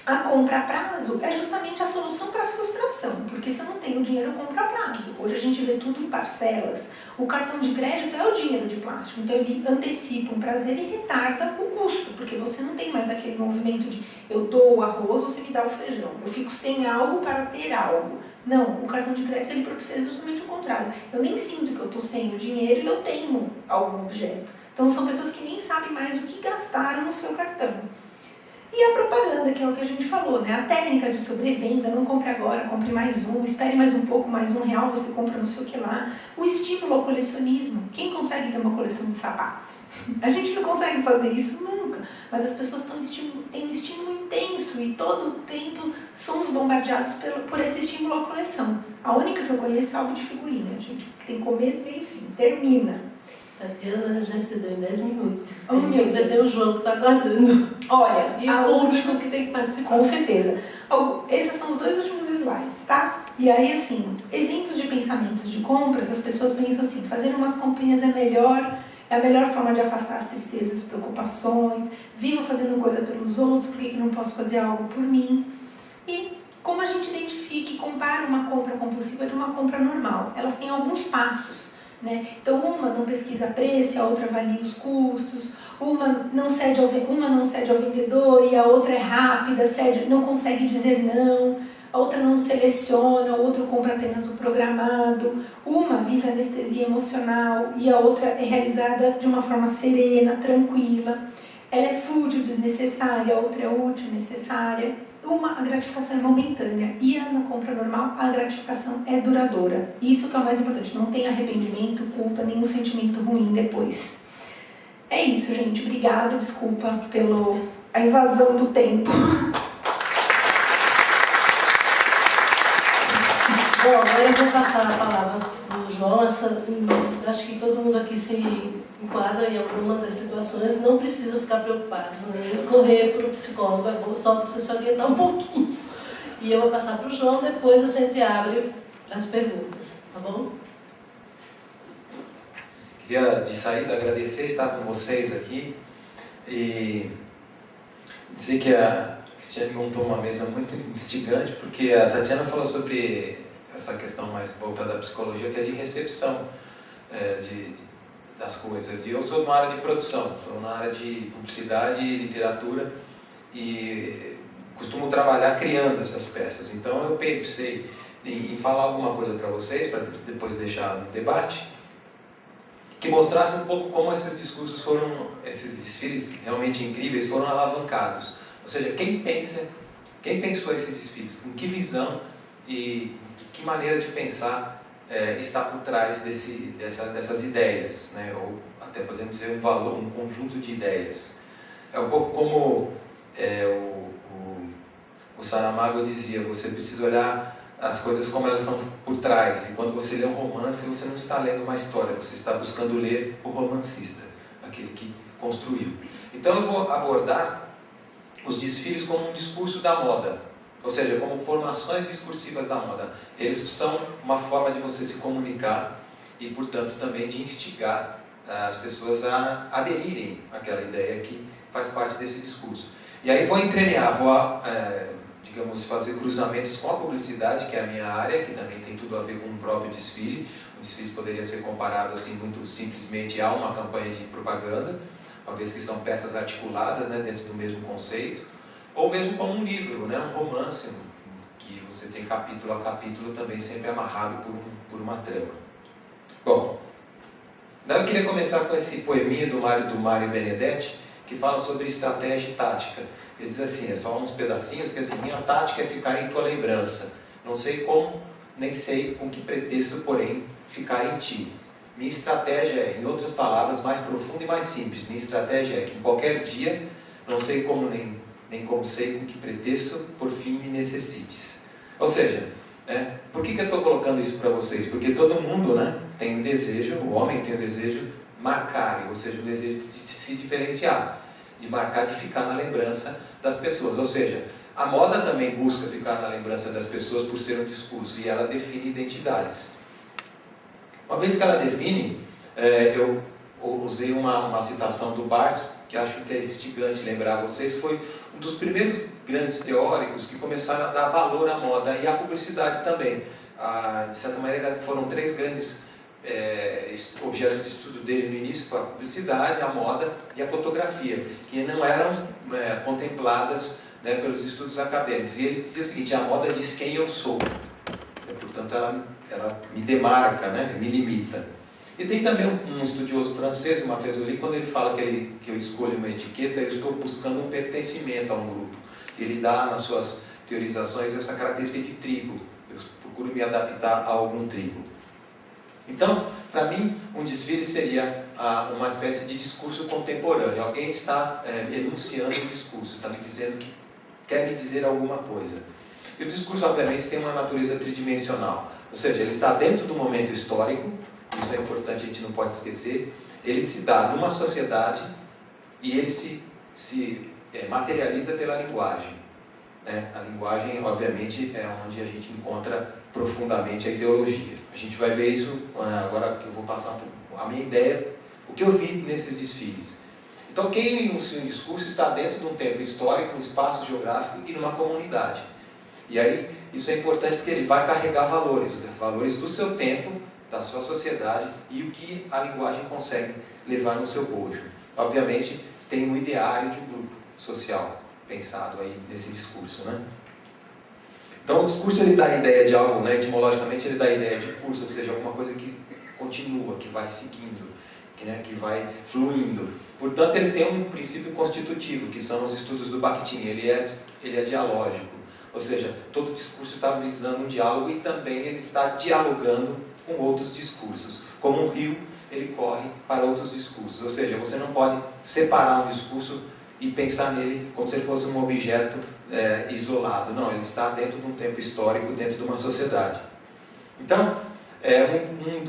A compra a prazo é justamente a solução para a frustração, porque se eu não tenho dinheiro, eu compro a prazo. Hoje a gente vê tudo em parcelas. O cartão de crédito é o dinheiro de plástico, então ele antecipa um prazer e retarda o custo, porque você não tem mais aquele movimento de eu dou o arroz, você me dá o feijão. Eu fico sem algo para ter algo. Não, o cartão de crédito ele propicia justamente o contrário. Eu nem sinto que eu estou sem o dinheiro e eu tenho algum objeto. Então são pessoas que nem sabem mais o que gastaram no seu cartão. E a propaganda, que é o que a gente falou, né? A técnica de sobrevenda, não compre agora, compre mais um, espere mais um pouco, mais R$1 você compra não sei o que lá. O estímulo ao colecionismo. Quem consegue ter uma coleção de sapatos? A gente não consegue fazer isso nunca, mas as pessoas têm um estímulo intenso e todo o tempo somos bombardeados por esse estímulo à coleção. A única que eu conheço é álbum de figurinha, gente, que tem começo, meio e fim, termina. Tatiana já se deu em 10 minutos. Oh, meu ainda tem o João que está aguardando. Olha, E o último que tem que participar. Com certeza. Esses são os 2 últimos slides, tá? E aí, assim, exemplos de pensamentos de compras, as pessoas pensam assim, fazer umas comprinhas é a melhor forma de afastar as tristezas, preocupações, vivo fazendo coisa pelos outros, por que não posso fazer algo por mim? E como a gente identifica e compara uma compra compulsiva de uma compra normal? Elas têm alguns passos, né? Então, uma não pesquisa preço, a outra avalia os custos, uma não cede ao vendedor e a outra é rápida, não consegue dizer não, a outra não seleciona, a outra compra apenas o programado, uma visa anestesia emocional e a outra é realizada de uma forma serena, tranquila. Ela é fútil, desnecessária, a outra é útil, necessária. A gratificação é momentânea e na compra normal a gratificação é duradoura. Isso que é o mais importante, não tem arrependimento, culpa, nenhum sentimento ruim depois. É isso, gente. Obrigada, desculpa pela invasão do tempo. Bom, agora eu vou passar a palavra para o João. Acho que todo mundo aqui se enquadra em alguma das situações, não precisa ficar preocupado, nem correr para o psicólogo, é bom só você se orientar um pouquinho. E eu vou passar para o João, depois a gente abre as perguntas, tá bom? Queria, de saída, agradecer estar com vocês aqui e dizer que a Cristiane montou uma mesa muito instigante, porque a Tatiana falou sobre essa questão mais voltada à psicologia, que é de recepção das coisas. E eu sou na área de produção, sou na área de publicidade e literatura e costumo trabalhar criando essas peças. Então eu pensei em falar alguma coisa para vocês, para depois deixar no debate, que mostrasse um pouco como esses discursos foram, esses desfiles realmente incríveis foram alavancados. Ou seja, quem pensou esses desfiles, com que visão e de que maneira de pensar está por trás dessas ideias, né? Ou até podemos dizer um conjunto de ideias. É um pouco como o Saramago dizia, você precisa olhar as coisas como elas são por trás, e quando você lê um romance, você não está lendo uma história, você está buscando ler o romancista, aquele que construiu. Então eu vou abordar os desfiles como um discurso da moda, ou seja, como formações discursivas da moda. Eles são uma forma de você se comunicar e, portanto, também de instigar as pessoas a aderirem àquela ideia que faz parte desse discurso. E aí vou entremear, digamos, fazer cruzamentos com a publicidade, que é a minha área, que também tem tudo a ver com o próprio desfile. O desfile poderia ser comparado, assim, muito simplesmente a uma campanha de propaganda, uma vez que são peças articuladas, né, dentro do mesmo conceito, ou mesmo como um livro, né, um romance, que você tem capítulo a capítulo também sempre amarrado por uma trama. Bom, daí eu queria começar com esse poeminha do Mário Benedetti, que fala sobre estratégia e tática. Ele diz assim, é só uns pedacinhos, que assim, minha tática é ficar em tua lembrança. Não sei como, nem sei com que pretexto, porém, ficar em ti. Minha estratégia é, em outras palavras, mais profunda e mais simples. Minha estratégia é que em qualquer dia, não sei como nem como sei com que pretexto, por fim me necessites. Ou seja, né, por que eu estou colocando isso para vocês? Porque todo mundo, né, tem um desejo, o homem tem um desejo marcar, ou seja, o desejo de se diferenciar, de marcar, de ficar na lembrança das pessoas. Ou seja, a moda também busca ficar na lembrança das pessoas por ser um discurso, e ela define identidades. Uma vez que ela define, eu usei uma citação do Barthes, que acho que é instigante lembrar a vocês, foi um dos primeiros grandes teóricos que começaram a dar valor à moda e à publicidade também. De certa maneira, foram três grandes objetos de estudo dele no início, foi a publicidade, a moda e a fotografia, que não eram contempladas, né, pelos estudos acadêmicos. E ele dizia o seguinte, a moda diz quem eu sou, portanto ela me demarca, né, me limita. E tem também um estudioso francês, o Maffesoli, quando ele fala que eu escolho uma etiqueta, eu estou buscando um pertencimento a um grupo. Ele dá nas suas teorizações essa característica de tribo, eu procuro me adaptar a algum tribo. Então, para mim, um desfile seria uma espécie de discurso contemporâneo. Alguém está enunciando um discurso, está me dizendo que quer me dizer alguma coisa. E o discurso, obviamente, tem uma natureza tridimensional, ou seja, ele está dentro do momento histórico, isso é importante, a gente não pode esquecer, ele se dá numa sociedade e ele se materializa pela linguagem. Né? A linguagem, obviamente, é onde a gente encontra profundamente a ideologia. A gente vai ver isso agora que eu vou passar a minha ideia, o que eu vi nesses desfiles. Então, quem enuncia um discurso está dentro de um tempo histórico, um espaço geográfico e numa comunidade. E aí, isso é importante porque ele vai carregar valores, né? Valores do seu tempo, da sua sociedade e o que a linguagem consegue levar no seu bojo. Obviamente, tem um ideário de um grupo social pensado aí nesse discurso, né? Então, o discurso ele dá a ideia de algo, né? Etimologicamente, ele dá a ideia de curso, ou seja, alguma coisa que continua, que vai seguindo, que vai fluindo. Portanto, ele tem um princípio constitutivo, que são os estudos do Bakhtin. Ele é dialógico, ou seja, todo discurso está visando um diálogo e também ele está dialogando com outros discursos. Como um rio, ele corre para outros discursos, ou seja, você não pode separar um discurso e pensar nele como se ele fosse um objeto isolado. Não, ele está dentro de um tempo histórico, dentro de uma sociedade. Então,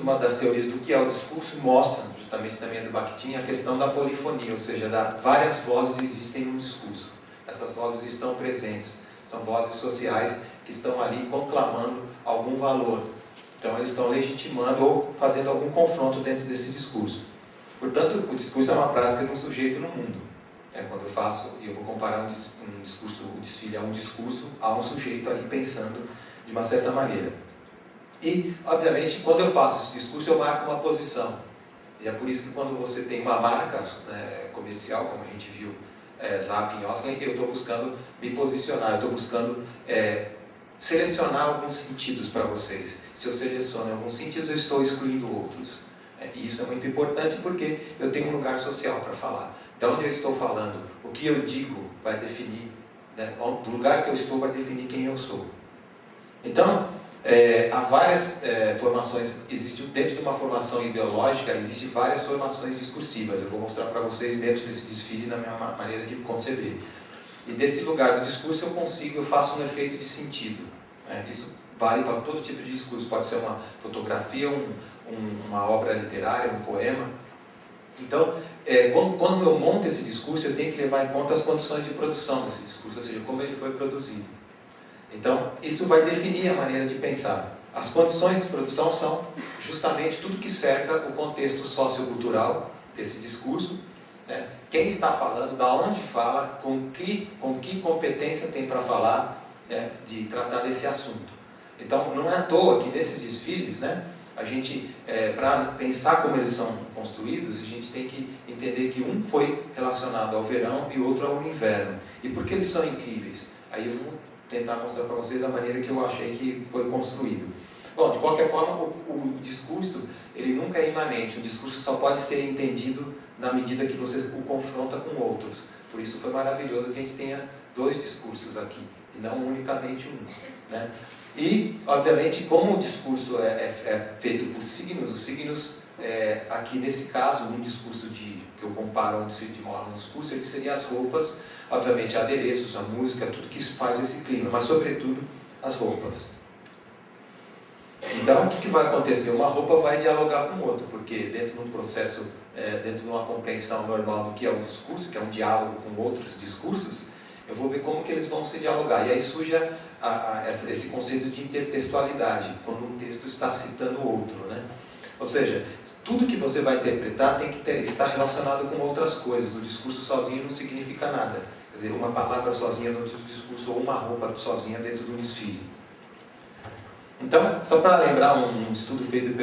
uma das teorias do que é o discurso mostra, justamente também do Bakhtin, a questão da polifonia, ou seja, várias vozes existem no discurso. Essas vozes estão presentes, são vozes sociais que estão ali conclamando algum valor. Então, eles estão legitimando ou fazendo algum confronto dentro desse discurso. Portanto, o discurso é uma prática de um sujeito no mundo. Quando eu vou comparar o desfile a um discurso, a um sujeito ali pensando de uma certa maneira. E, obviamente, quando eu faço esse discurso, eu marco uma posição. E é por isso que quando você tem uma marca comercial, como a gente viu, Zap em Oslo, eu estou buscando me posicionar, eu estou buscando selecionar alguns sentidos para vocês. Se eu seleciono alguns sentidos, eu estou excluindo outros. E isso é muito importante porque eu tenho um lugar social para falar. Então, onde eu estou falando, o que eu digo vai definir, do lugar que eu estou vai definir quem eu sou. Então, há várias formações, dentro de uma formação ideológica, existem várias formações discursivas. Eu vou mostrar para vocês dentro desse desfile na minha maneira de conceber. E desse lugar do discurso eu faço um efeito de sentido. Isso vale para todo tipo de discurso, pode ser uma fotografia, uma obra literária, um poema. Então, quando eu monto esse discurso, eu tenho que levar em conta as condições de produção desse discurso, ou seja, como ele foi produzido. Então, isso vai definir a maneira de pensar. As condições de produção são justamente tudo que cerca o contexto sociocultural desse discurso, quem está falando, da onde fala, com que competência tem para falar, de tratar desse assunto. Então, não é à toa que nesses desfiles, a gente, para pensar como eles são construídos, a gente tem que entender que um foi relacionado ao verão e outro ao inverno. E por que eles são incríveis? Aí eu vou tentar mostrar para vocês a maneira que eu achei que foi construído. Bom, de qualquer forma, o discurso, ele nunca é imanente. O discurso só pode ser entendido na medida que você o confronta com outros. Por isso foi maravilhoso que a gente tenha 2 discursos aqui, e não unicamente um. E, obviamente, como o discurso é feito por signos, os signos, aqui nesse caso, um discurso que eu comparo a um desfile de moda, um discurso, ele seria as roupas, obviamente adereços, a música, tudo que faz esse clima, mas sobretudo as roupas. Então, o que vai acontecer? Uma roupa vai dialogar com outra, porque dentro de um processo, dentro de uma compreensão normal do que é o discurso, que é um diálogo com outros discursos, eu vou ver como que eles vão se dialogar. E aí surge esse conceito de intertextualidade, quando um texto está citando o outro. Ou seja, tudo que você vai interpretar tem que estar relacionado com outras coisas. O discurso sozinho não significa nada. Quer dizer, uma palavra sozinha dentro do discurso ou uma roupa sozinha dentro de um desfile. Então, só para lembrar um estudo feito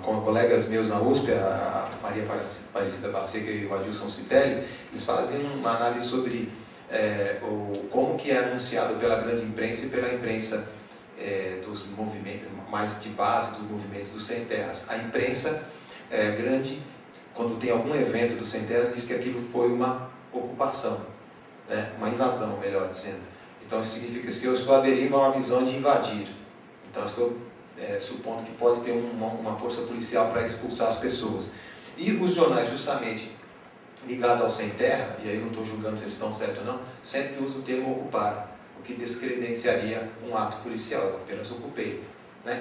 com colegas meus na USP, a Maria Aparecida Baseca e o Adilson Citelli, eles fazem uma análise sobre como que é anunciado pela grande imprensa e pela imprensa dos movimentos mais de base do movimento dos sem terras. A imprensa grande, quando tem algum evento dos sem terras, diz que aquilo foi uma ocupação, uma invasão, melhor dizendo. Então isso significa que eu estou aderindo a uma visão de invadir. Então eu estou supondo que pode ter uma força policial para expulsar as pessoas. E os jornais, justamente ligados ao sem terra, e aí eu não estou julgando se eles estão certos ou não, sempre usam o termo ocupar, o que descredenciaria um ato policial. Eu apenas ocupei.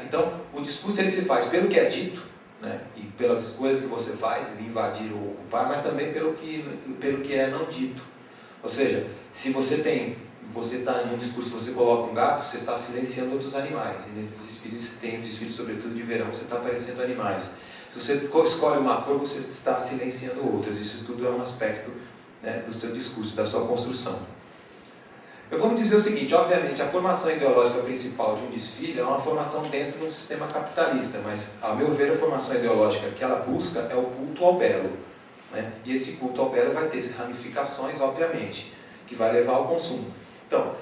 Então o discurso ele se faz pelo que é dito, e pelas escolhas que você faz, invadir ou ocupar, mas também pelo que é não dito. Ou seja, se você está num discurso, você coloca um gato, você está silenciando outros animais. E nesses desfiles, tem um desfile sobretudo de verão, você está aparecendo animais. Se você escolhe uma cor, você está silenciando outras. Isso tudo é um aspecto do seu discurso, da sua construção. vou dizer o seguinte, obviamente a formação ideológica principal de um desfile é uma formação dentro de um sistema capitalista, mas, a meu ver, a formação ideológica que ela busca é o culto ao belo, né? E esse culto ao belo vai ter ramificações, obviamente, que vai levar ao consumo. Então,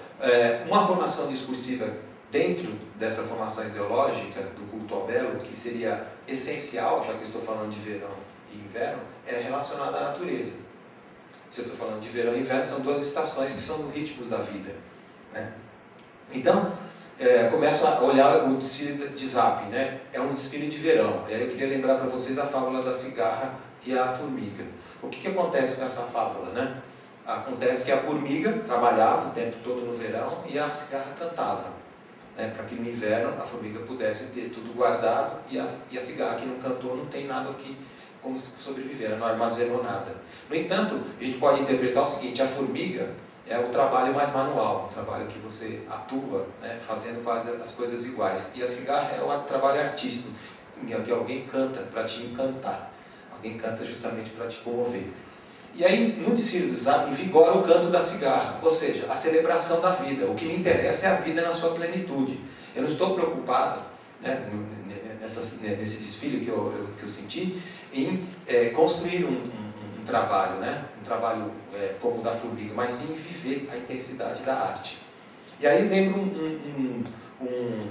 uma formação discursiva dentro dessa formação ideológica do culto ao belo, que seria essencial, já que eu estou falando de verão e inverno, é relacionada à natureza. Se eu estou falando de verão e inverno, são duas estações que são ritmos da vida, né? Então, começo a olhar o desfile de Zap, né? É um desfile de verão. E aí eu queria lembrar para vocês a fábula da cigarra e a formiga. O que acontece com essa fábula, né? Acontece que a formiga trabalhava o tempo todo no verão e a cigarra cantava, né? Para que no inverno a formiga pudesse ter tudo guardado e a cigarra que não cantou não tem nada que como sobreviver, ela não armazenou nada. No entanto, a gente pode interpretar o seguinte, a formiga é o trabalho mais manual, o trabalho que você atua, né, fazendo quase as coisas iguais. E a cigarra é o trabalho artístico, que alguém canta para te encantar, alguém canta justamente para te comover. E aí, no desfile do Zap, vigora o canto da cigarra, ou seja, a celebração da vida. O que me interessa é a vida na sua plenitude. Eu não estou preocupado, né, nesse desfile que eu senti, em construir um trabalho, né? Um trabalho como o da formiga, mas sim viver a intensidade da arte. E aí lembro um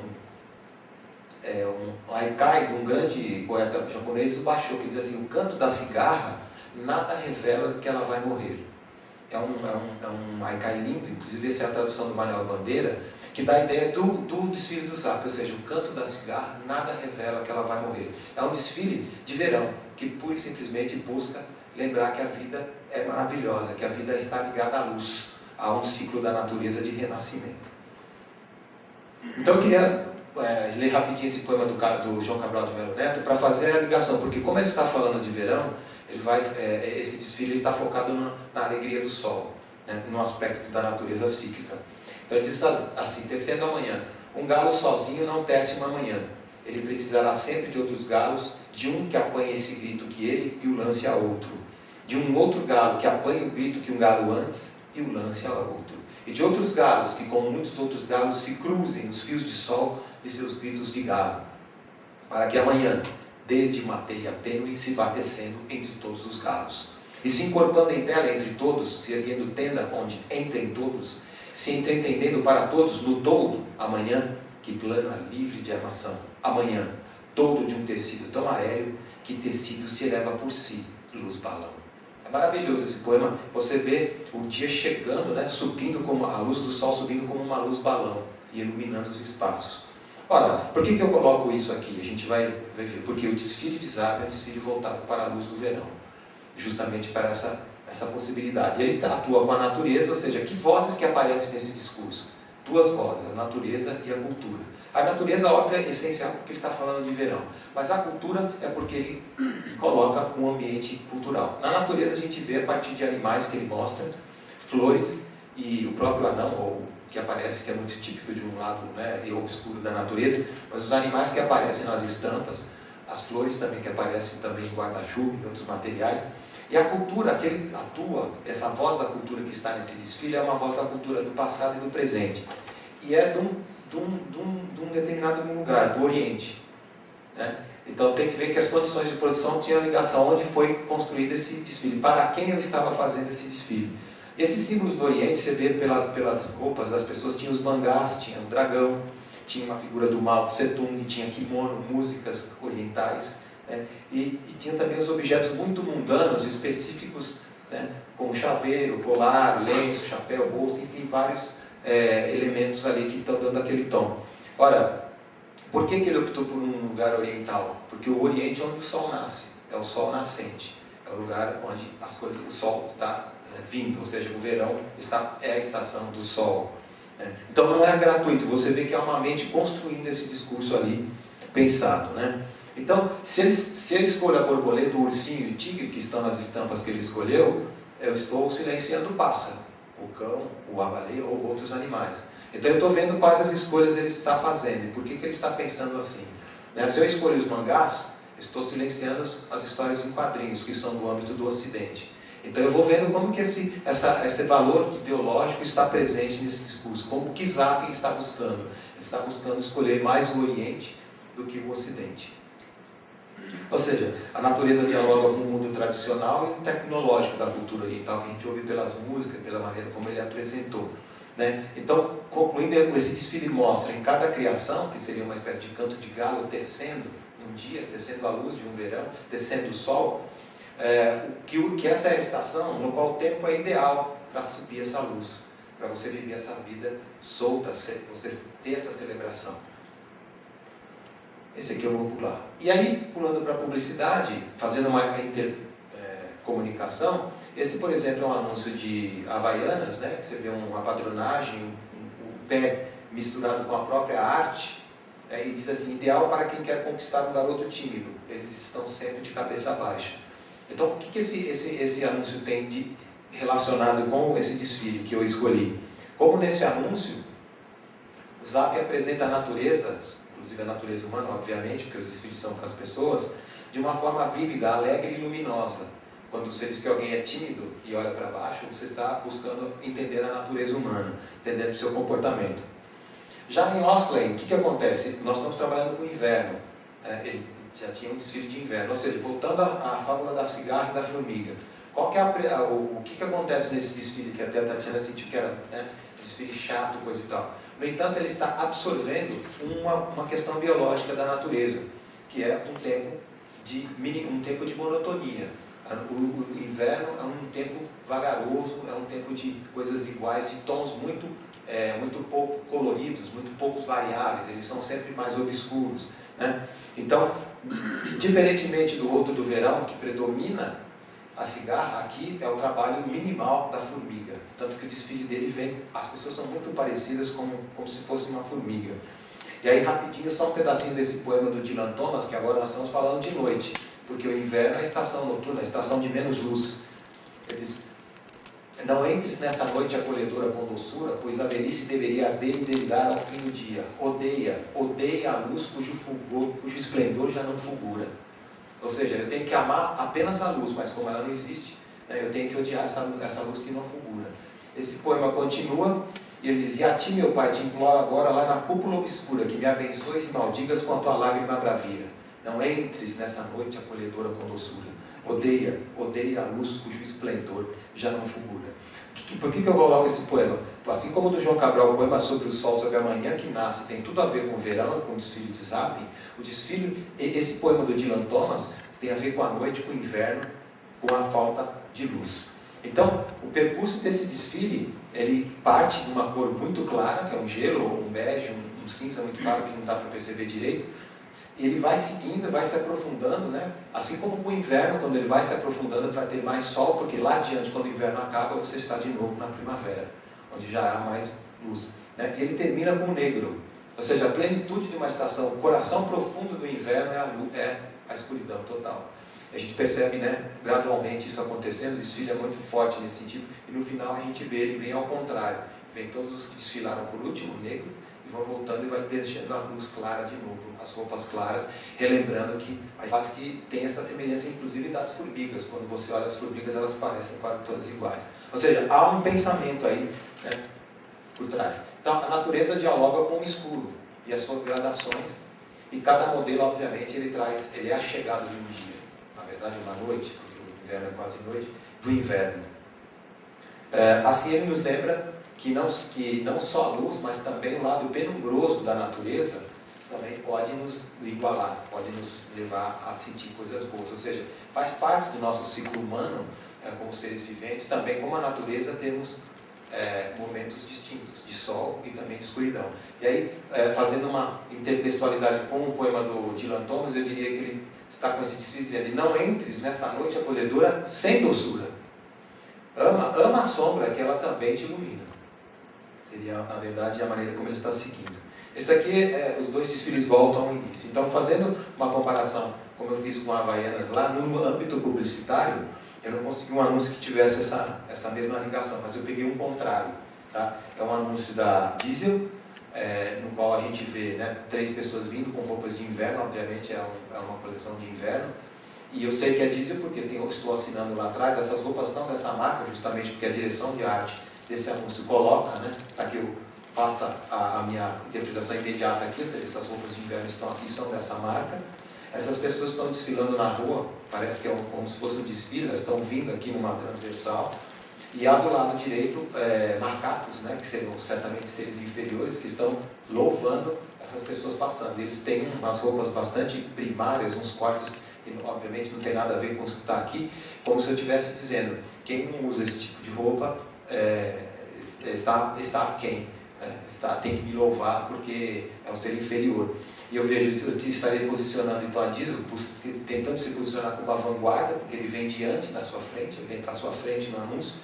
haikai de um grande poeta japonês, o Basho, que diz assim, o canto da cigarra nada revela que ela vai morrer. É um haikai lindo, inclusive essa é a tradução do Manuel Bandeira, que dá a ideia do desfile do Zap, ou seja, o canto da cigarra nada revela que ela vai morrer. É um desfile de verão, que pura e simplesmente busca lembrar que a vida é maravilhosa, que a vida está ligada à luz, a um ciclo da natureza de renascimento. Então eu queria ler rapidinho esse poema do João Cabral de Melo Neto para fazer a ligação, porque como ele está falando de verão, esse desfile está focado na alegria do sol, né, no aspecto da natureza cíclica. Então ele diz assim, tecendo amanhã, um galo sozinho não tece uma manhã, ele precisará sempre de outros galos, de um que apanhe esse grito que ele e o lance a outro, de um outro galo que apanhe o grito que um galo antes e o lance a outro, e de outros galos que como muitos outros galos se cruzem nos fios de sol de seus gritos de galo, para que amanhã, desde uma teia tênue, se vá tecendo entre todos os galos, e se encorpando em tela entre todos, se erguendo tenda onde entrem todos, se entreentendendo para todos no todo, amanhã, que plana livre de armação, amanhã, todo de um tecido tão aéreo, que tecido se eleva por si, luz balão. É maravilhoso esse poema, você vê o dia chegando, né, subindo como a luz do sol, subindo como uma luz balão, e iluminando os espaços. Ora, por que eu coloco isso aqui? A gente vai ver, porque o desfile de Zap é um desfile voltado para a luz do verão, justamente para essa possibilidade. Ele atua com a natureza, ou seja, que vozes que aparecem nesse discurso? Duas vozes, a natureza e a cultura. A natureza, óbvio, é essencial porque ele está falando de verão, mas a cultura é porque ele coloca um ambiente cultural. Na natureza a gente vê, a partir de animais que ele mostra, flores e o próprio anão, ou que aparece, que é muito típico de um lado, né, obscuro da natureza, mas os animais que aparecem nas estampas, as flores também que aparecem também em guarda-chuva e outros materiais. E a cultura que ele atua, essa voz da cultura que está nesse desfile, é uma voz da cultura do passado e do presente. E é de um determinado lugar, do Oriente, né? Então tem que ver que as condições de produção tinham ligação onde foi construído esse desfile, para quem eu estava fazendo esse desfile. E esses símbolos do Oriente, você vê pelas roupas das pessoas, tinha os mangás, tinha o dragão, tinha uma figura do Mao Tse Tung, tinha kimono, músicas orientais, né? E tinha também os objetos muito mundanos, específicos, né? Como chaveiro, colar, lenço, chapéu, bolsa, enfim, vários elementos ali que estão dando aquele tom. Ora, por que ele optou por um lugar oriental? Porque o Oriente é onde o Sol nasce, é o Sol nascente, é o lugar onde o Sol está vindo, ou seja, o verão é a estação do Sol. Né? Então não é gratuito, você vê que é uma mente construindo esse discurso ali, pensado. Né? Então, se ele escolhe a borboleta, o ursinho e o tigre, que estão nas estampas que ele escolheu, eu estou silenciando o pássaro, o cão, a baleia ou outros animais. Então eu estou vendo quais as escolhas ele está fazendo e por que ele está pensando assim. Né? Se eu escolho os mangás, estou silenciando as histórias em quadrinhos que são do âmbito do Ocidente. Então eu vou vendo como que esse valor ideológico está presente nesse discurso, como que Zapin está buscando. Ele está buscando escolher mais o Oriente do que o Ocidente. Ou seja, a natureza dialoga com o mundo tradicional e o tecnológico da cultura oriental, que a gente ouve pelas músicas, pela maneira como ele apresentou. Né? Então, concluindo, esse desfile mostra em cada criação, que seria uma espécie de canto de galo tecendo um dia, tecendo a luz de um verão, tecendo o sol, que essa é a estação no qual o tempo é ideal para subir essa luz, para você viver essa vida solta, você ter essa celebração. Esse aqui eu vou pular. E aí, pulando para a publicidade, fazendo uma intercomunicação, esse, por exemplo, é um anúncio de Havaianas, né, que você vê uma padronagem, o pé misturado com a própria arte, e diz assim, ideal para quem quer conquistar um garoto tímido. Eles estão sempre de cabeça baixa. Então, o que esse anúncio tem de relacionado com esse desfile que eu escolhi? Como nesse anúncio, o Zapin apresenta a natureza, inclusive a natureza humana, obviamente, porque os desfiles são para as pessoas, de uma forma vívida, alegre e luminosa. Quando você diz que alguém é tímido e olha para baixo, você está buscando entender a natureza humana, entendendo o seu comportamento. Já em Osley, o que acontece? Nós estamos trabalhando com o inverno. Ele já tinha um desfile de inverno. Ou seja, voltando à fábula da cigarra e da formiga. Qual que é o que acontece nesse desfile, que até a Tatiana sentiu que era um desfile chato, coisa e tal. No entanto, ele está absorvendo uma questão biológica da natureza, que é um tempo de monotonia. O inverno é um tempo vagaroso, é um tempo de coisas iguais, de tons muito pouco coloridos, muito poucos variáveis, eles são sempre mais obscuros. Né? Então, diferentemente do outro do verão, que predomina a cigarra, aqui é o trabalho minimal da formiga. Tanto que o desfile dele vem, as pessoas são muito parecidas como se fosse uma formiga. E aí, rapidinho, só um pedacinho desse poema do Dylan Thomas, que agora nós estamos falando de noite, porque o inverno é a estação noturna, a estação de menos luz. Ele diz, não entres nessa noite acolhedora com doçura, pois a velhice deveria arder e delirar ao fim do dia. Odeia a luz cujo esplendor já não fulgura. Ou seja, eu tenho que amar apenas a luz, mas como ela não existe, eu tenho que odiar essa luz que não fulgura. Esse poema continua, e ele dizia, a ti, meu pai, te imploro agora lá na cúpula obscura, que me abençoes e maldigas com a tua lágrima bravia. Não entres nessa noite acolhedora com doçura. Odeia a luz cujo esplendor já não fulgura. Por que eu coloco esse poema? Assim como o do João Cabral, o poema sobre o sol, sobre a manhã que nasce, tem tudo a ver com o verão, com o desfile de Zapin, esse poema do Dylan Thomas tem a ver com a noite, com o inverno, com a falta de luz. Então, o percurso desse desfile, ele parte de uma cor muito clara, que é um gelo, ou um bege, um cinza muito claro, que não dá para perceber direito, e ele vai seguindo, vai se aprofundando, né? Assim como o inverno, quando ele vai se aprofundando para ter mais sol, porque lá adiante, quando o inverno acaba, você está de novo na primavera, onde já há mais luz. Né? E ele termina com o negro, ou seja, a plenitude de uma estação, o coração profundo do inverno é a escuridão total. A gente percebe, né, gradualmente isso acontecendo, o desfile é muito forte nesse sentido, e no final a gente vê, ele vem ao contrário, vem todos os que desfilaram por último, negro, e vão voltando e vai deixando a luz clara de novo, as roupas claras, relembrando que tem essa semelhança inclusive das formigas, quando você olha as formigas elas parecem quase todas iguais. Ou seja, há um pensamento aí, né, por trás. Então a natureza dialoga com o escuro e as suas gradações, e cada modelo obviamente ele é a chegada de um dia, na verdade uma noite, porque o inverno é quase noite, do inverno. Assim ele nos lembra que não só a luz, mas também o lado penumbroso da natureza também pode nos igualar, pode nos levar a sentir coisas boas. Ou seja, faz parte do nosso ciclo humano, como seres viventes, também como a natureza temos momentos distintos, de sol e também de escuridão. E aí, fazendo uma intertextualidade com o poema do Dylan Thomas, eu diria que ele está com esse desfile dizendo, não entres nessa noite acolhedora sem doçura. Ama a sombra que ela também te ilumina. Seria, na verdade, a maneira como ele está seguindo. Esse aqui, os dois desfiles voltam ao início. Então, fazendo uma comparação, como eu fiz com a Havaianas lá, no âmbito publicitário, eu não consegui um anúncio que tivesse essa mesma ligação, mas eu peguei um contrário. Tá? É um anúncio da Diesel, no qual a gente vê, né, 3 pessoas vindo com roupas de inverno, obviamente é uma coleção de inverno, E eu sei que é diesel porque eu estou assinando lá atrás, essas roupas são dessa marca, justamente porque a direção de arte desse anúncio coloca, né, para que eu faça a minha interpretação imediata aqui, ou seja, essas roupas de inverno estão aqui, são dessa marca. Essas pessoas estão desfilando na rua, parece que é como se fosse um desfile, elas estão vindo aqui numa transversal. E há do lado direito macacos, né, que seriam certamente seres inferiores, que estão louvando essas pessoas passando. Eles têm umas roupas bastante primárias, uns cortes que obviamente não tem nada a ver com o que está aqui, como se eu estivesse dizendo, quem não usa esse tipo de roupa está aquém, tem que me louvar porque é um ser inferior. E eu vejo, eu estarei posicionando então a diesel, tentando se posicionar como uma vanguarda, porque ele vem diante na sua frente, ele vem para a sua frente no anúncio,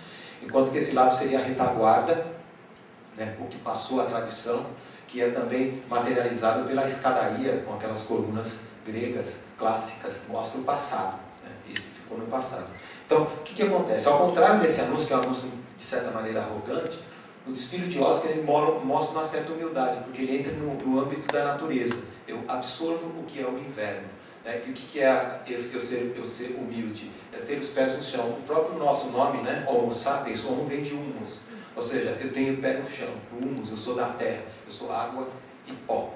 enquanto que esse lado seria a retaguarda, né, o que passou a tradição, que é também materializado pela escadaria, com aquelas colunas gregas, clássicas, que mostra o passado, né, isso ficou no passado. Então, o que acontece? Ao contrário desse anúncio, que é um anúncio de certa maneira arrogante, o desfile de Oscar ele mostra uma certa humildade, porque ele entra no âmbito da natureza. Eu absorvo o que é o inverno. Né? E o que é esse que eu ser humilde? É ter os pés no chão. O próprio nosso nome, né? Homo sapiens, homo vem de humus. Ou seja, eu tenho o pé no chão, o humus, eu sou da terra, eu sou água e pó.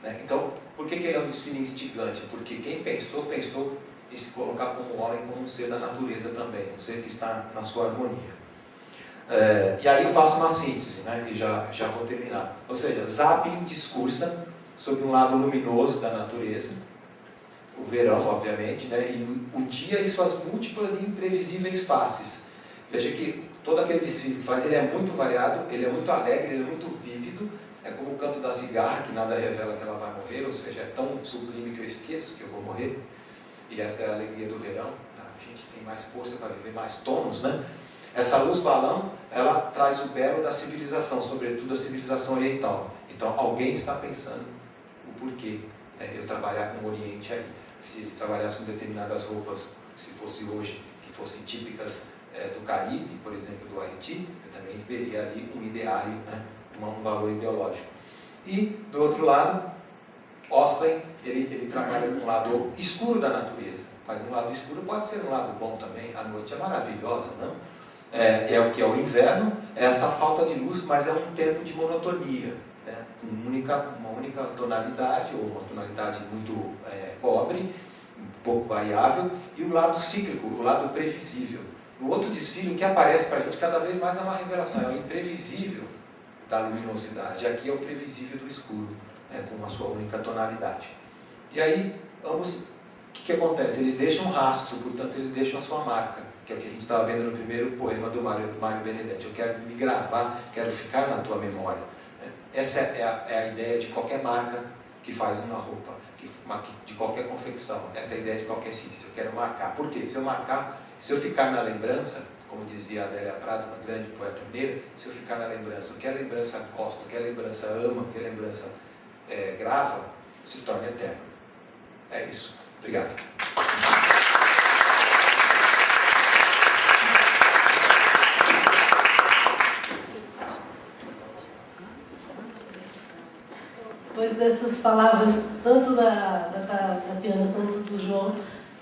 Né? Então, por que ele é um desfile instigante? Porque quem pensou em se colocar como homem, como um ser da natureza também, um ser que está na sua harmonia. E aí eu faço uma síntese, né? E já vou terminar. Ou seja, Zapin discursa sobre um lado luminoso da natureza, o verão, obviamente, né? E o dia e suas múltiplas e imprevisíveis faces. Veja que todo aquele desfile que faz, ele é muito variado, ele é muito alegre, ele é muito vívido, é como o canto da cigarra, que nada revela que ela vai morrer, ou seja, é tão sublime que eu esqueço que eu vou morrer, e essa é a alegria do verão, a gente tem mais força para viver mais tônus, né? Essa luz balão, ela traz o belo da civilização, sobretudo a civilização oriental. Então, alguém está pensando o porquê eu trabalhar com o Oriente aí. Se eles trabalhassem com determinadas roupas, se fosse hoje, que fossem típicas do Caribe, por exemplo, do Haiti, eu também veria ali um ideário, né, um valor ideológico. E, do outro lado, Osklin, ele trabalha com um lado escuro da natureza, mas um lado escuro pode ser um lado bom também. A noite é maravilhosa, não? É o que é o inverno, é essa falta de luz, mas é um tempo de monotonia, né? Uma única tonalidade, ou uma tonalidade muito pobre, um pouco variável, e o lado cíclico, o lado previsível. No outro desfile, o que aparece para a gente cada vez mais é uma revelação, é o imprevisível da luminosidade, aqui é o previsível do escuro, né? Com a sua única tonalidade. E aí, ambos, o que acontece? Eles deixam um rastro, portanto, eles deixam a sua marca, que é o que a gente estava vendo no primeiro poema do Mário Benedetti. Eu quero me gravar, quero ficar na tua memória. Essa é a ideia de qualquer marca que faz uma roupa, de qualquer confecção. Essa é a ideia de qualquer estilista. Eu quero marcar. Por quê? Se eu marcar, se eu ficar na lembrança, como dizia a Adélia Prado, uma grande poeta mineira, se eu ficar na lembrança, o que a lembrança gosta, o que a lembrança ama, o que a lembrança grava, se torna eterno. É isso. Obrigado. Depois dessas palavras, tanto da Tatiana quanto do João,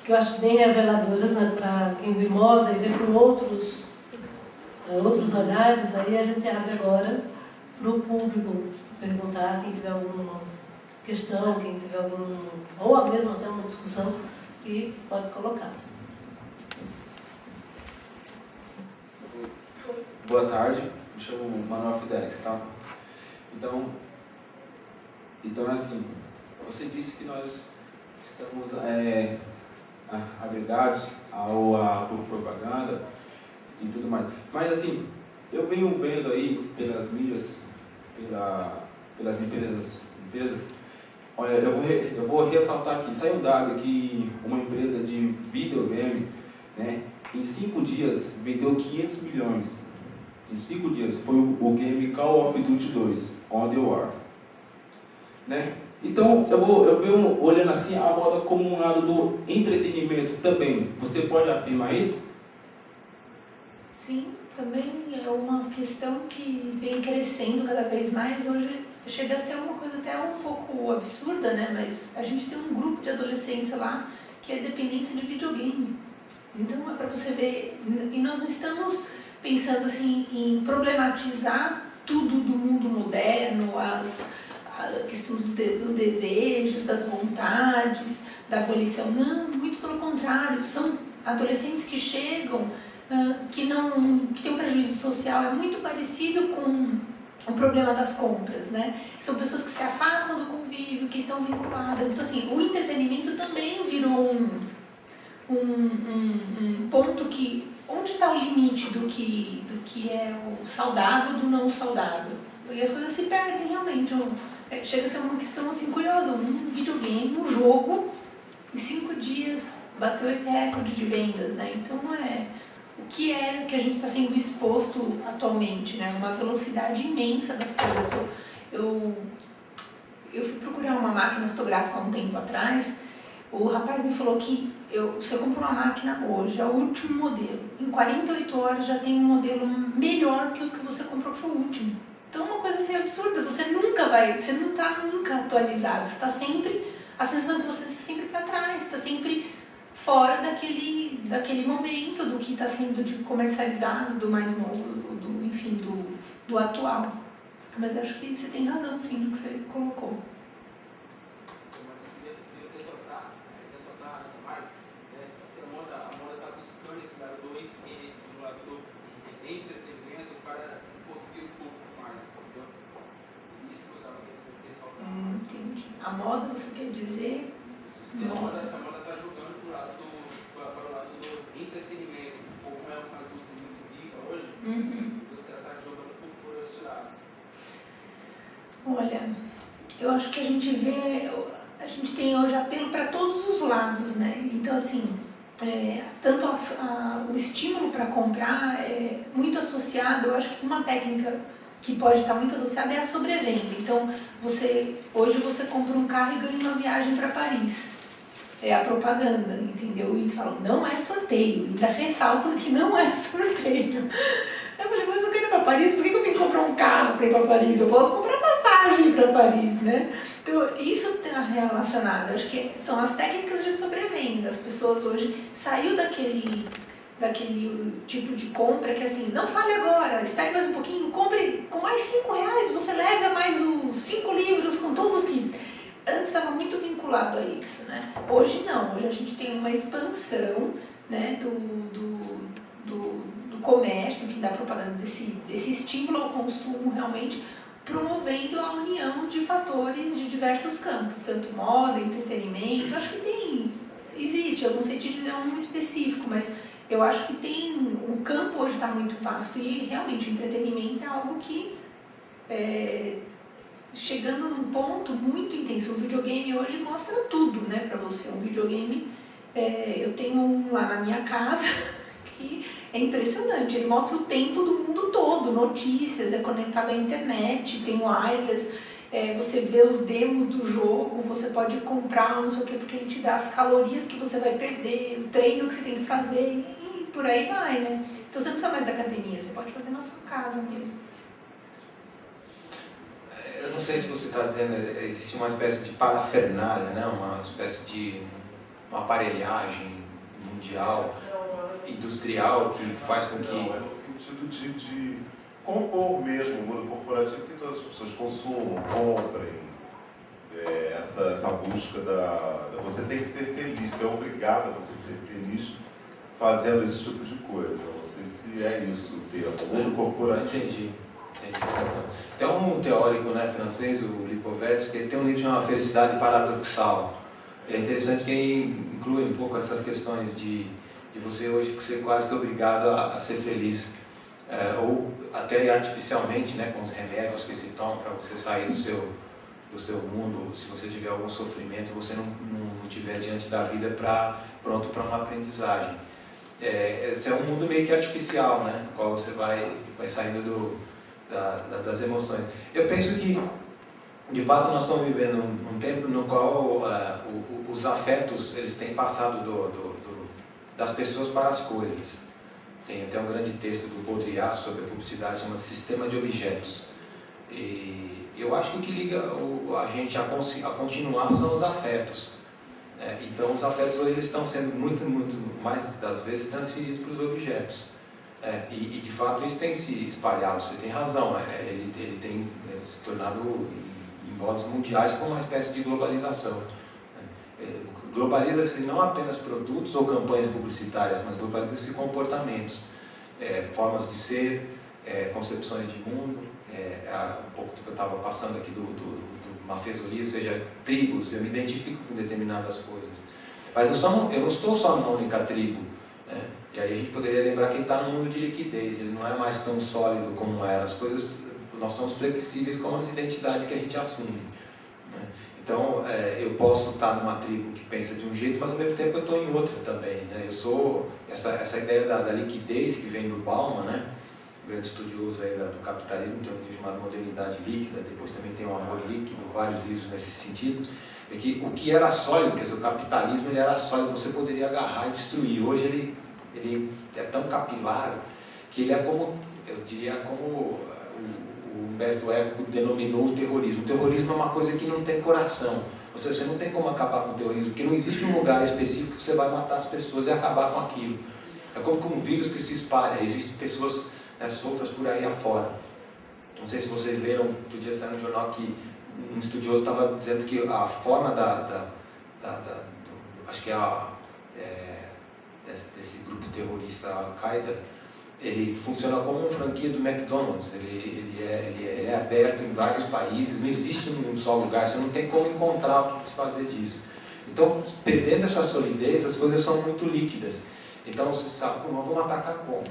que eu acho bem reveladoras, né, para quem vê moda e vê por outros olhares, aí a gente abre agora para o público perguntar, quem tiver alguma questão, quem tiver ou mesmo até uma discussão, que pode colocar. Boa tarde, me chamo Manuel Fidelix, tá? Então assim, você disse que nós estamos agregados à propaganda e tudo mais. Mas assim, eu venho vendo aí pelas mídias, pelas empresas, olha, eu vou ressaltar aqui, saiu um dado que uma empresa de videogame, né, em 5 dias vendeu 500 milhões. Em 5 dias foi o game Call of Duty 2, On The War. Né? Então, eu venho olhando assim a moda como um lado do entretenimento também. Você pode afirmar isso? Sim, também é uma questão que vem crescendo cada vez mais. Hoje chega a ser uma coisa até um pouco absurda, né? Mas a gente tem um grupo de adolescentes lá que é a dependência de videogame. Então é para você ver, e nós não estamos pensando assim em problematizar tudo do mundo moderno, a questão dos desejos, das vontades, da volição. Não, muito pelo contrário, são adolescentes que chegam, que tem um prejuízo social, é muito parecido com o problema das compras, né? São pessoas que se afastam do convívio, que estão vinculadas. Então, assim, o entretenimento também virou um ponto que... Onde está o limite do que é o saudável do não saudável? E as coisas se perdem realmente. Chega a ser uma questão assim, curiosa. Um videogame, um jogo, em 5 dias bateu esse recorde de vendas, né? Então, o que a gente está sendo exposto atualmente, né? Uma velocidade imensa das coisas. Eu fui procurar uma máquina fotográfica há um tempo atrás. O rapaz me falou que se eu compro uma máquina hoje, é o último modelo. Em 48 horas já tem um modelo melhor que o que você comprou, que foi o último. Então é uma coisa assim absurda. Você não está nunca atualizado. Você está sempre, a sensação que você está sempre para trás, está sempre fora daquele momento, do que está sendo comercializado, do mais novo, do atual. Mas acho que você tem razão, sim, no que você colocou. A moda está buscando esse lado do entretenimento para conseguir um pouco mais, entendeu? Isso que eu estava querendo ressaltar. Entendi. A moda, você quer dizer? Essa moda está jogando para o lado do entretenimento, como é uma indústria muito rica hoje, você está jogando por esse lado. Olha, eu acho que a gente tem hoje apelo para todos os lados, né? Então, assim, tanto o estímulo para comprar é muito associado, eu acho que uma técnica que pode estar muito associada é a sobrevenda. Então, hoje você compra um carro e ganha uma viagem para Paris. É a propaganda, entendeu? E falam, não é sorteio. E ainda ressaltam que não é sorteio. Eu falei, mas eu quero ir para Paris, por que eu tenho que comprar um carro para ir para Paris? Eu posso comprar passagem para Paris, né? Então, isso está relacionado. Acho que são as técnicas de sobrevenda. As pessoas hoje saiu daquele tipo de compra que assim, não fale agora, espere mais um pouquinho, compre com mais R$5, você leva mais os 5 livros com todos os livros. Antes estava muito vinculado a isso, né? Hoje não, hoje a gente tem uma expansão, né, do comércio, enfim, da propaganda, desse estímulo ao consumo realmente, promovendo a união de fatores de diversos campos, tanto moda, entretenimento. Acho que existe, eu não sei te dizer um específico, mas eu acho que o campo hoje está muito vasto e realmente o entretenimento é algo que chegando num ponto muito intenso. O videogame hoje mostra tudo, né, para você. Um videogame, eu tenho um lá na minha casa que é impressionante. Ele mostra o tempo do mundo todo, notícias, é conectado à internet, tem wireless, você vê os demos do jogo, você pode comprar não sei o que, porque ele te dá as calorias que você vai perder, o treino que você tem que fazer e por aí vai, né? Então você não precisa mais da academia, você pode fazer na sua casa mesmo. Eu não sei se você está dizendo, existe uma espécie de parafernália, né? Uma espécie de uma aparelhagem mundial, industrial, que faz com que... Não, é no sentido de compor mesmo o mundo corporativo, que todas as pessoas consumam, comprem. Essa busca você tem que ser feliz, você é obrigado a você ser feliz fazendo esse tipo de coisa. Não sei se é isso o termo, mundo corporativo. Entendi. Tem um teórico, né, francês, o Lipovetsky, ele tem um livro chamado Felicidade Paradoxal. É interessante que ele inclui um pouco essas questões de você hoje ser quase que obrigado a ser feliz, ou até artificialmente, né, com os remédios que se tomam para você sair do seu mundo. Se você tiver algum sofrimento, você não estiver diante da vida pronto para uma aprendizagem. Esse é um mundo meio que artificial, né, no qual você vai saindo das emoções. Eu penso que, de fato, nós estamos vivendo um tempo no qual os afetos eles têm passado das pessoas para as coisas. Tem até um grande texto do Baudrillard sobre a publicidade, chamado Sistema de Objetos. E eu acho que o que liga a gente a continuar são os afetos. Então os afetos hoje eles estão sendo muito mais das vezes transferidos para os objetos. E de fato isso tem se espalhado, você tem razão, ele tem se tornado em modos mundiais como uma espécie de globalização. Globaliza-se não apenas produtos ou campanhas publicitárias, mas globaliza-se comportamentos, formas de ser, concepções de mundo, um pouco do que eu estava passando aqui do mafesoria, ou seja, tribos, eu me identifico com determinadas coisas. Mas eu não estou só numa única tribo, né? E aí a gente poderia lembrar que ele está num mundo de liquidez, ele não é mais tão sólido como era, as coisas, nós somos flexíveis como as identidades que a gente assume, né? Então, eu posso estar numa tribo que pensa de um jeito, mas ao mesmo tempo eu estou em outra também, né? Eu sou, essa ideia da liquidez que vem do Bauman, né? Grande estudioso aí do capitalismo, tem um livro chamado Modernidade Líquida, depois também tem o Amor Líquido, vários livros nesse sentido, é que o que era sólido, quer dizer, o capitalismo ele era sólido, você poderia agarrar e destruir. Hoje ele é tão capilar que ele é como, eu diria, como o Humberto Eco denominou o terrorismo. O terrorismo é uma coisa que não tem coração, ou seja, você não tem como acabar com o terrorismo, porque não existe um lugar específico que você vai matar as pessoas e acabar com aquilo. É como um vírus que se espalha, existem pessoas soltas por aí afora. Não sei se vocês leram, outro dia saiu no jornal que um estudioso estava dizendo que a forma acho que desse grupo terrorista Al-Qaeda, ele funciona como uma franquia do McDonald's, ele é aberto em vários países, não existe num só lugar, você não tem como encontrar o que se fazer disso. Então, perdendo essa solidez, as coisas são muito líquidas. Então, você sabe, nós vamos atacar como?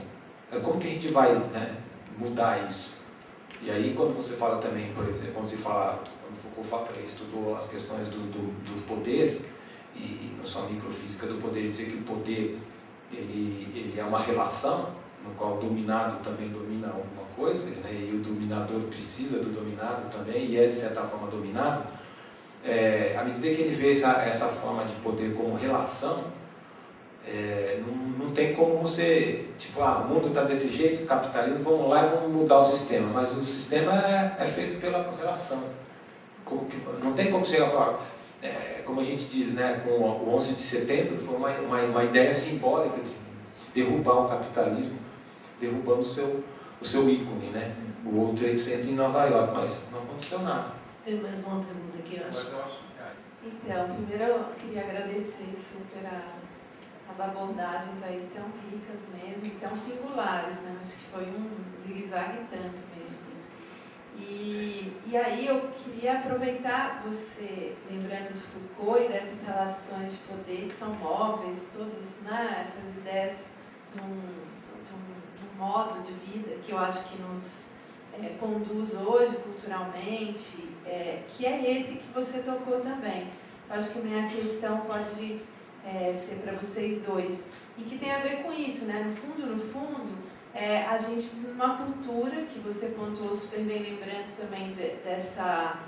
Como que a gente vai, né, mudar isso? E aí, quando você fala também, por exemplo, quando Foucault estudou as questões do poder, e na sua microfísica do poder, dizer que o poder ele é uma relação, no qual o dominado também domina alguma coisa, né, e o dominador precisa do dominado também, e de certa forma dominado, à medida que ele vê essa forma de poder como relação, não tem como você, tipo, o mundo está desse jeito, capitalismo, vamos lá e vamos mudar o sistema, mas o sistema é feito pela relação. Não tem como você falar, como a gente diz, né, com o 11 de setembro, foi uma ideia simbólica de se derrubar o capitalismo, derrubando o seu ícone, né, o World Trade Center em Nova York, mas não aconteceu nada. Tem mais uma pergunta aqui, eu acho. Então, primeiro eu queria agradecer super as abordagens aí tão ricas mesmo, tão singulares, né? Acho que foi um zigue-zague tanto mesmo. E aí eu queria aproveitar você, lembrando do Foucault e dessas relações de poder que são móveis, todos, né? Essas ideias de um modo de vida que eu acho que nos conduz hoje culturalmente, que é esse que você tocou também. Eu acho que a minha questão pode ser para vocês dois, e que tem a ver com isso, né? No fundo, a gente vive numa cultura que você pontuou super bem, lembrando também dessa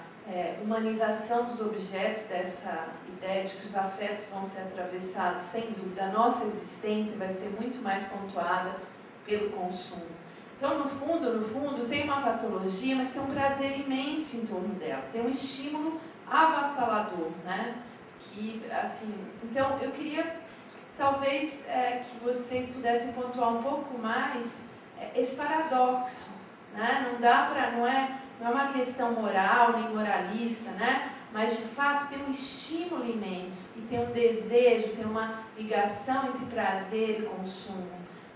humanização dos objetos, dessa ideia de que os afetos vão ser atravessados, sem dúvida, a nossa existência vai ser muito mais pontuada pelo consumo. Então, no fundo, tem uma patologia, mas tem um prazer imenso em torno dela, tem um estímulo avassalador, né? Que, assim, então eu queria talvez que vocês pudessem pontuar um pouco mais esse paradoxo, né? Não é uma questão moral nem moralista, né? Mas de fato tem um estímulo imenso e tem um desejo, tem uma ligação entre prazer e consumo,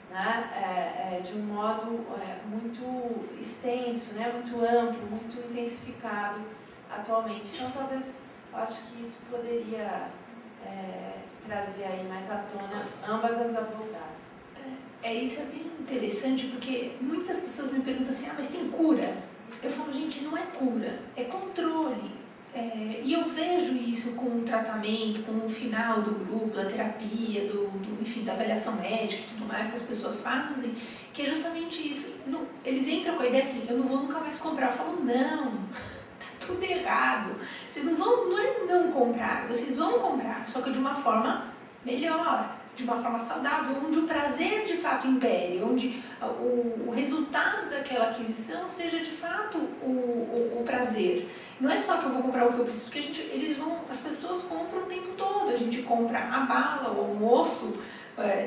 né? De um modo muito extenso, né? Muito amplo, muito intensificado atualmente. Então talvez eu acho que isso poderia trazer aí mais à tona ambas as abordagens. Isso é bem interessante, porque muitas pessoas me perguntam assim, mas tem cura? Eu falo, gente, não é cura, é controle. E eu vejo isso com o tratamento, com o final do grupo, da terapia, enfim, da avaliação médica e tudo mais que as pessoas fazem, que é justamente isso. Eles entram com a ideia assim, eu não vou nunca mais comprar. Eu falo, não, tudo errado. Vocês não é não comprar, vocês vão comprar, só que de uma forma melhor, de uma forma saudável, onde o prazer de fato impere, onde o resultado daquela aquisição seja de fato o prazer. Não é só que eu vou comprar o que eu preciso, porque as pessoas compram o tempo todo. a gente compra a bala, o almoço,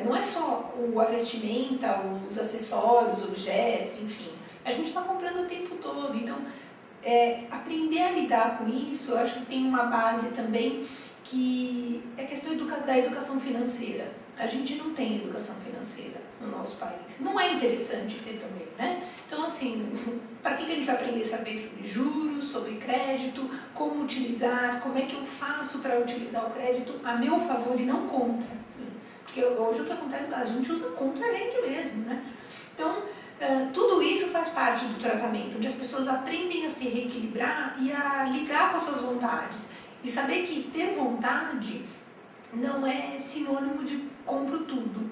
não é só a vestimenta, os acessórios, objetos, enfim. A gente está comprando o tempo todo. Então, aprender a lidar com isso, eu acho que tem uma base também que é a questão da educação financeira. A gente não tem educação financeira no nosso país. Não é interessante ter também, né? Então, assim, para que a gente vai aprender a saber sobre juros, sobre crédito, como utilizar, como é que eu faço para utilizar o crédito a meu favor e não contra? Porque hoje o que acontece, a gente usa contra a gente mesmo, né? Então, tudo isso faz parte do tratamento, onde as pessoas aprendem a se reequilibrar e a lidar com as suas vontades. E saber que ter vontade não é sinônimo de compro tudo.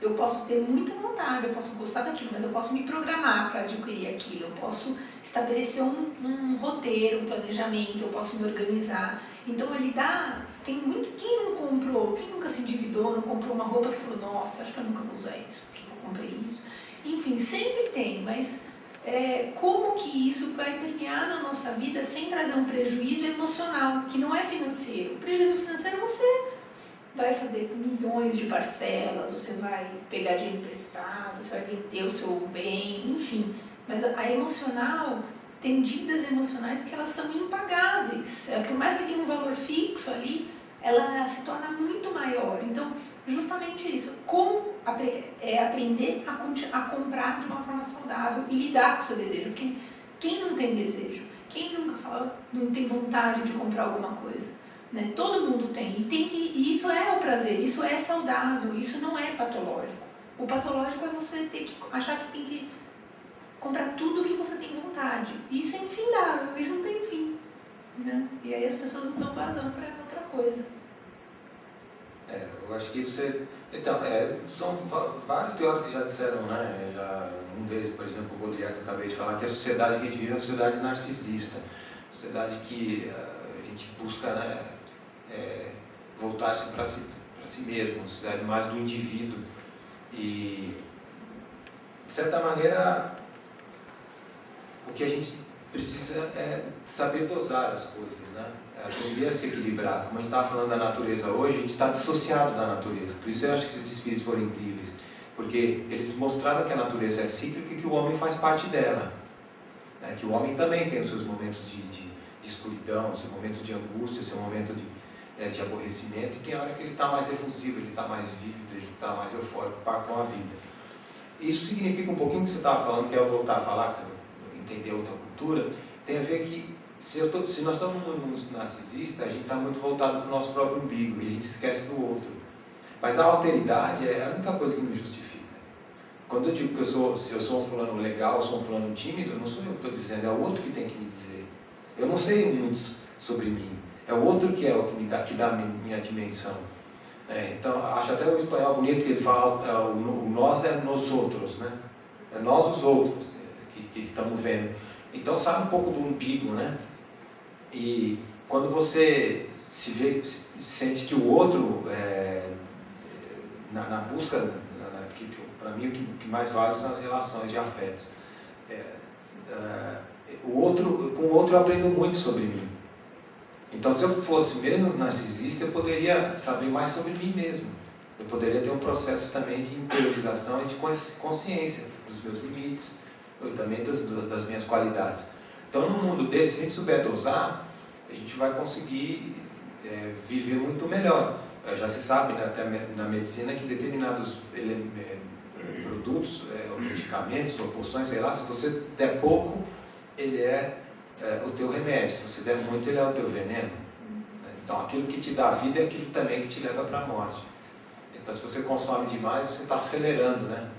Eu posso ter muita vontade, eu posso gostar daquilo, mas eu posso me programar para adquirir aquilo. Eu posso estabelecer um roteiro, um planejamento, eu posso me organizar. Então, tem muito... Quem não comprou, quem nunca se endividou, não comprou uma roupa que falou, nossa, acho que eu nunca vou usar isso, por que eu comprei isso? Enfim, sempre tem, mas como que isso vai permear na nossa vida sem trazer um prejuízo emocional, que não é financeiro. O prejuízo financeiro você vai fazer milhões de parcelas, você vai pegar dinheiro emprestado, você vai vender o seu bem, enfim. Mas a emocional, tem dívidas emocionais que elas são impagáveis. Por mais que tenha um valor fixo ali, ela se torna muito maior. Então, justamente isso. Como aprender a comprar de uma forma saudável e lidar com o seu desejo. Porque quem não tem desejo? Quem nunca não tem vontade de comprar alguma coisa? Né? Todo mundo tem. E isso é o prazer, isso é saudável, isso não é patológico. O patológico é você ter que achar que tem que comprar tudo o que você tem vontade. Isso é infindável, isso não tem fim. Né? E aí as pessoas não dão vazão para outra coisa. Eu acho que isso Então, são vários teóricos que já disseram, né? Um deles, por exemplo, o Baudrillard, que eu acabei de falar, que a sociedade que a gente vive é uma sociedade narcisista. Sociedade que a gente busca, né, voltar-se para si mesmo, uma sociedade mais do indivíduo. E, de certa maneira, o que a gente precisa é saber dosar as coisas, né? Aprender a se equilibrar. Como a gente estava falando da natureza hoje, a gente está dissociado da natureza. Por isso eu acho que esses desfiles foram incríveis. Porque eles mostraram que a natureza é cíclica e que o homem faz parte dela. Que o homem também tem os seus momentos de escuridão, os seus momentos de angústia, o seu momento de aborrecimento, e tem hora que ele está mais efusivo, ele está mais vívido, ele está mais eufórico com a vida. Isso significa um pouquinho o que você estava falando, que é eu voltar a falar, que você entender outra cultura, tem a ver que se nós estamos num mundo narcisista, a gente está muito voltado para o nosso próprio umbigo e a gente se esquece do outro. Mas a alteridade é a única coisa que me justifica. Quando eu digo que se eu sou um fulano legal, sou um fulano tímido, não sou eu que estou dizendo, é o outro que tem que me dizer. Eu não sei muito sobre mim, é o outro que é o que dá minha dimensão. Então, acho até o espanhol bonito que ele fala, o nós é nós outros, né? É nós os outros que estamos vendo. Então, sai um pouco do umbigo, né? E quando você sente que o outro, na busca, para mim o que mais vale são as relações de afetos. Com o outro eu aprendo muito sobre mim. Então, se eu fosse menos narcisista, eu poderia saber mais sobre mim mesmo. Eu poderia ter um processo também de interiorização e de consciência dos meus limites, também das minhas qualidades. Então, num mundo desse, se a gente souber dosar, a gente vai conseguir viver muito melhor. Já se sabe, né, até na medicina, que determinados produtos, ou medicamentos, ou poções, sei lá, se você der pouco, ele é o teu remédio. Se você der muito, ele é o teu veneno. Então, aquilo que te dá vida é aquilo também que te leva para a morte. Então, se você consome demais, você está acelerando, né?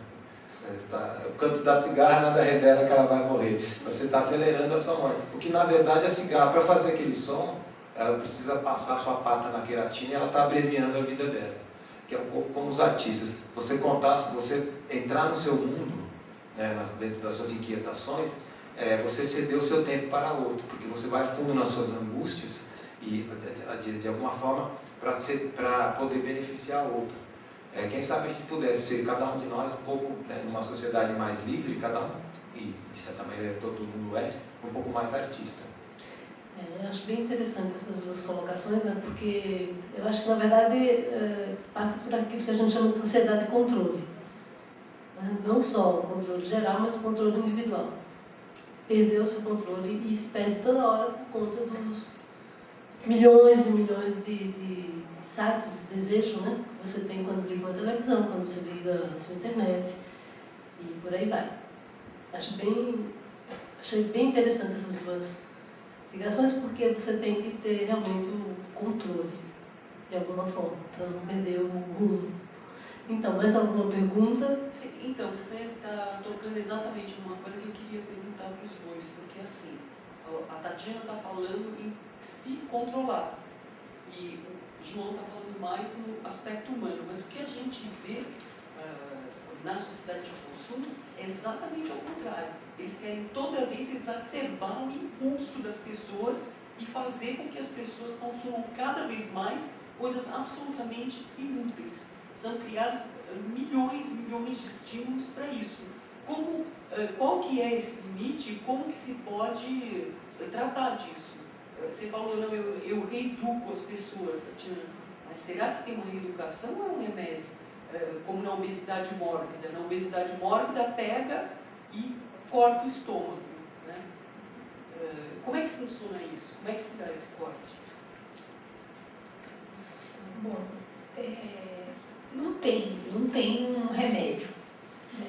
O canto da cigarra nada revela que ela vai morrer. Você está acelerando a sua morte. Porque, na verdade, a cigarra, para fazer aquele som, ela precisa passar a sua pata na queratina e ela está abreviando a vida dela. Que é um pouco como os artistas. Você entrar no seu mundo, né, dentro das suas inquietações, você ceder o seu tempo para outro. Porque você vai fundo nas suas angústias e, de alguma forma, para poder beneficiar o outro. Quem sabe a gente pudesse ser, cada um de nós, um pouco, né, numa sociedade mais livre, cada um, e de certa maneira todo mundo um pouco mais artista. Eu acho bem interessante essas duas colocações, né? Porque eu acho que, na verdade, passa por aquilo que a gente chama de sociedade de controle. Né? Não só o controle geral, mas o controle individual. Perdeu o seu controle e se perde toda hora por conta dos milhões e milhões de sites, de desejo, né? Que você tem quando liga a televisão, quando você liga a sua internet e por aí vai. Achei bem interessante essas duas ligações, porque você tem que ter realmente o controle, de alguma forma, para não perder o rumo. Então, mais alguma pergunta? Sim, então, você está tocando exatamente numa coisa que eu queria perguntar para os dois, porque assim, a Tatiana está falando em se controlar e o João está falando mais no aspecto humano, mas o que a gente vê na sociedade de consumo é exatamente ao contrário. Eles querem toda vez exacerbar o impulso das pessoas e fazer com que as pessoas consumam cada vez mais coisas absolutamente inúteis. São criados milhões de estímulos para isso. Qual que é esse limite e como que se pode tratar disso? Você falou, não, eu reeduco as pessoas, Tatiana, mas será que tem uma reeducação ou é um remédio? Como na obesidade mórbida. Na obesidade mórbida pega e corta o estômago. Né? Como é que funciona isso? Como é que se dá esse corte? Bom, não tem um remédio. Né?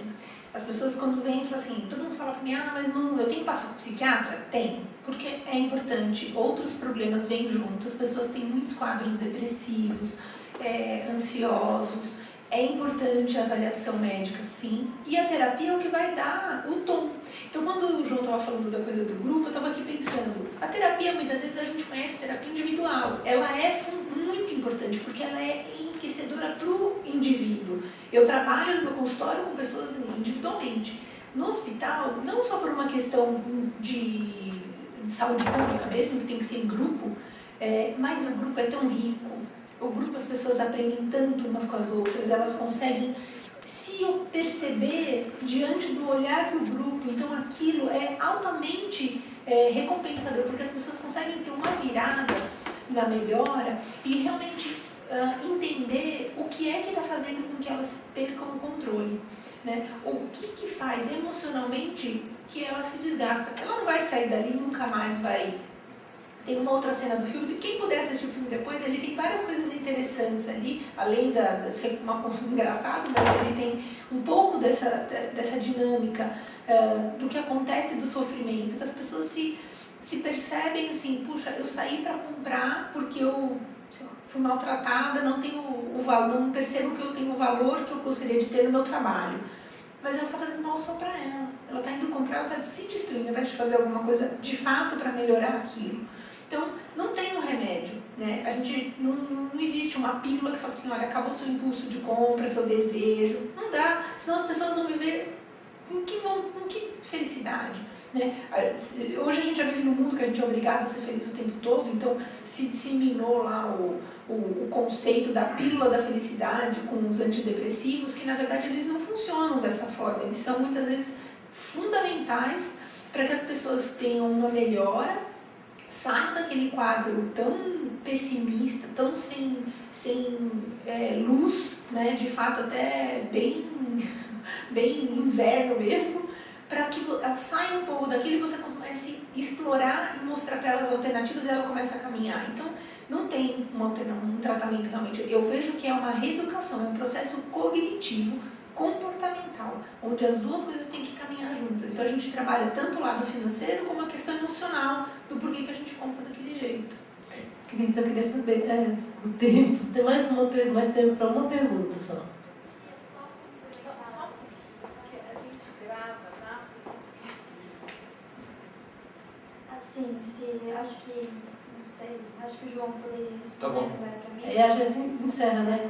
As pessoas quando vêm falam assim, todo mundo fala para mim, mas não, eu tenho que passar para o psiquiatra? Tem, porque é importante, outros problemas vêm junto, as pessoas têm muitos quadros depressivos, ansiosos, é importante a avaliação médica, sim, e a terapia é o que vai dar o tom. Então, quando o João estava falando da coisa do grupo, eu estava aqui pensando, a terapia, muitas vezes, a gente conhece a terapia individual, ela é muito importante, porque ela é enriquecedora para o indivíduo. Eu trabalho no meu consultório com pessoas individualmente. No hospital, não só por uma questão de saúde pública mesmo, que tem que ser em grupo, mas o grupo é tão rico. O grupo, as pessoas aprendem tanto umas com as outras, elas conseguem se perceber diante do olhar do grupo. Então, aquilo é altamente recompensador, porque as pessoas conseguem ter uma virada na melhora e realmente entender o que é que está fazendo com que elas percam o controle. Né? O que faz emocionalmente que ela se desgasta. Ela não vai sair dali, nunca mais vai... Tem uma outra cena do filme, quem puder assistir o filme depois, ele tem várias coisas interessantes ali, além de ser engraçado, mas ele tem um pouco dessa dinâmica do que acontece do sofrimento, que as pessoas se percebem assim, puxa, eu saí para comprar porque eu fui maltratada, não tenho o valor, não percebo que eu tenho o valor que eu gostaria de ter no meu trabalho. Mas ela está fazendo mal só para ela. Ela está indo comprar, ela está se destruindo, ao invés de fazer alguma coisa de fato para melhorar aquilo. Então, não tem um remédio, né? A gente não existe uma pílula que fala assim, olha, acabou seu impulso de compra, seu desejo. Não dá, senão as pessoas vão viver com que felicidade, né? Hoje a gente já vive num mundo que a gente é obrigado a ser feliz o tempo todo, então se disseminou lá o conceito da pílula da felicidade com os antidepressivos, que na verdade eles não funcionam dessa forma, eles são muitas vezes fundamentais para que as pessoas tenham uma melhora, saiam daquele quadro tão pessimista, tão sem luz, né, de fato até bem inverno mesmo, para que elas saiam um pouco daquilo e você comece a explorar e mostrar para elas alternativas e ela começa a caminhar. Então, não tem um tratamento realmente. Eu vejo que é uma reeducação, é um processo cognitivo, comportamental, onde as duas coisas têm que caminhar juntas. Então a gente trabalha tanto o lado financeiro como a questão emocional do porquê que a gente compra daquele jeito. Cris, eu queria saber, o tempo, tem mais tempo para uma pergunta só. Só porque a gente grava, tá? Assim, acho que, não sei, acho que o João poderia responder Tá bom. agora para mim. Aí a gente encerra, né,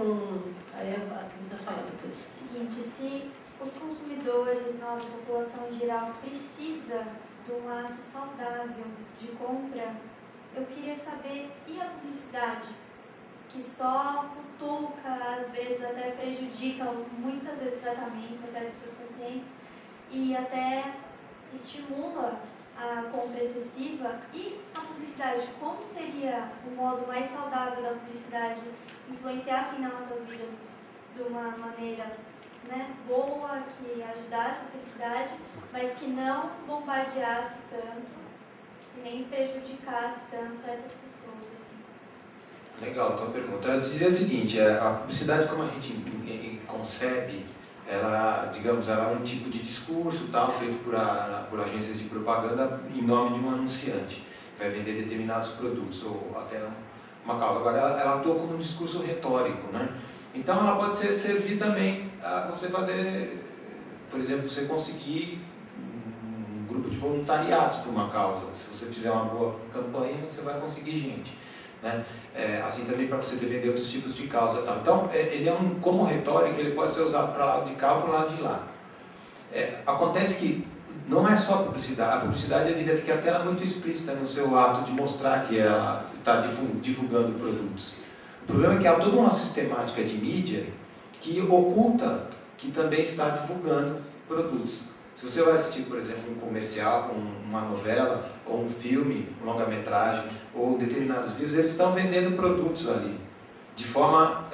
aí a Cris vai falar depois. Seguinte, se os consumidores, nós, a população em geral, precisa de um ato saudável de compra, eu queria saber, e a publicidade? Que só cutuca, às vezes até prejudica, muitas vezes o tratamento até dos seus pacientes, e até estimula a compra excessiva, e a publicidade publicidade, como seria o modo mais saudável da publicidade influenciar assim nas nossas vidas de uma maneira, né, boa, que ajudasse a felicidade, mas que não bombardeasse tanto e nem prejudicasse tanto certas pessoas, assim. Legal, a tua pergunta. Eu dizia o seguinte, a publicidade como a gente concebe, ela, digamos, ela é um tipo de discurso tal, feito por agências de propaganda em nome de um anunciante, que vai vender determinados produtos ou até uma causa. Agora, ela atua como um discurso retórico, né? Então, ela pode servir também a você fazer, por exemplo, você conseguir um grupo de voluntariados por uma causa. Se você fizer uma boa campanha, você vai conseguir gente, né? Assim também para você defender outros tipos de causa, tal. Então, ele é como retórica, ele pode ser usado para lá de cá ou para lá de lá. Acontece que não é só a publicidade, eu diria que até ela é muito explícita no seu ato de mostrar que ela está divulgando produtos. O problema é que há toda uma sistemática de mídia que oculta que também está divulgando produtos. Se você vai assistir, por exemplo, um comercial, uma novela, ou um filme, um longa-metragem, ou determinados livros, eles estão vendendo produtos ali, de forma,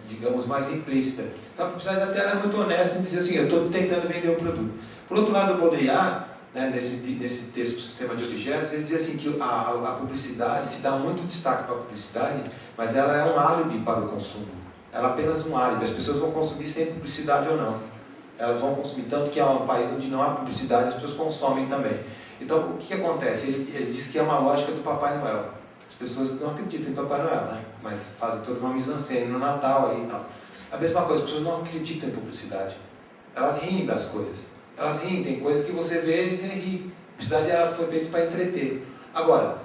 digamos, mais implícita. Então a publicidade até é muito honesta em dizer assim, eu estou tentando vender o produto. Por outro lado, o Baudrillard, né, nesse texto Sistema de Objetos, ele diz assim que a publicidade, se dá muito destaque para a publicidade, mas ela é um álibi para o consumo. Ela é apenas um álibi. As pessoas vão consumir sem publicidade ou não. Elas vão consumir, tanto que é um país onde não há publicidade, as pessoas consomem também. Então, o que acontece? Ele diz que é uma lógica do Papai Noel. As pessoas não acreditam em Papai Noel, né? Mas fazem toda uma mise-en-scène no Natal aí e tal. A mesma coisa, as pessoas não acreditam em publicidade. Elas riem das coisas. Elas riem, tem coisas que você vê e você ri. A publicidade ela foi feita para entreter. Agora,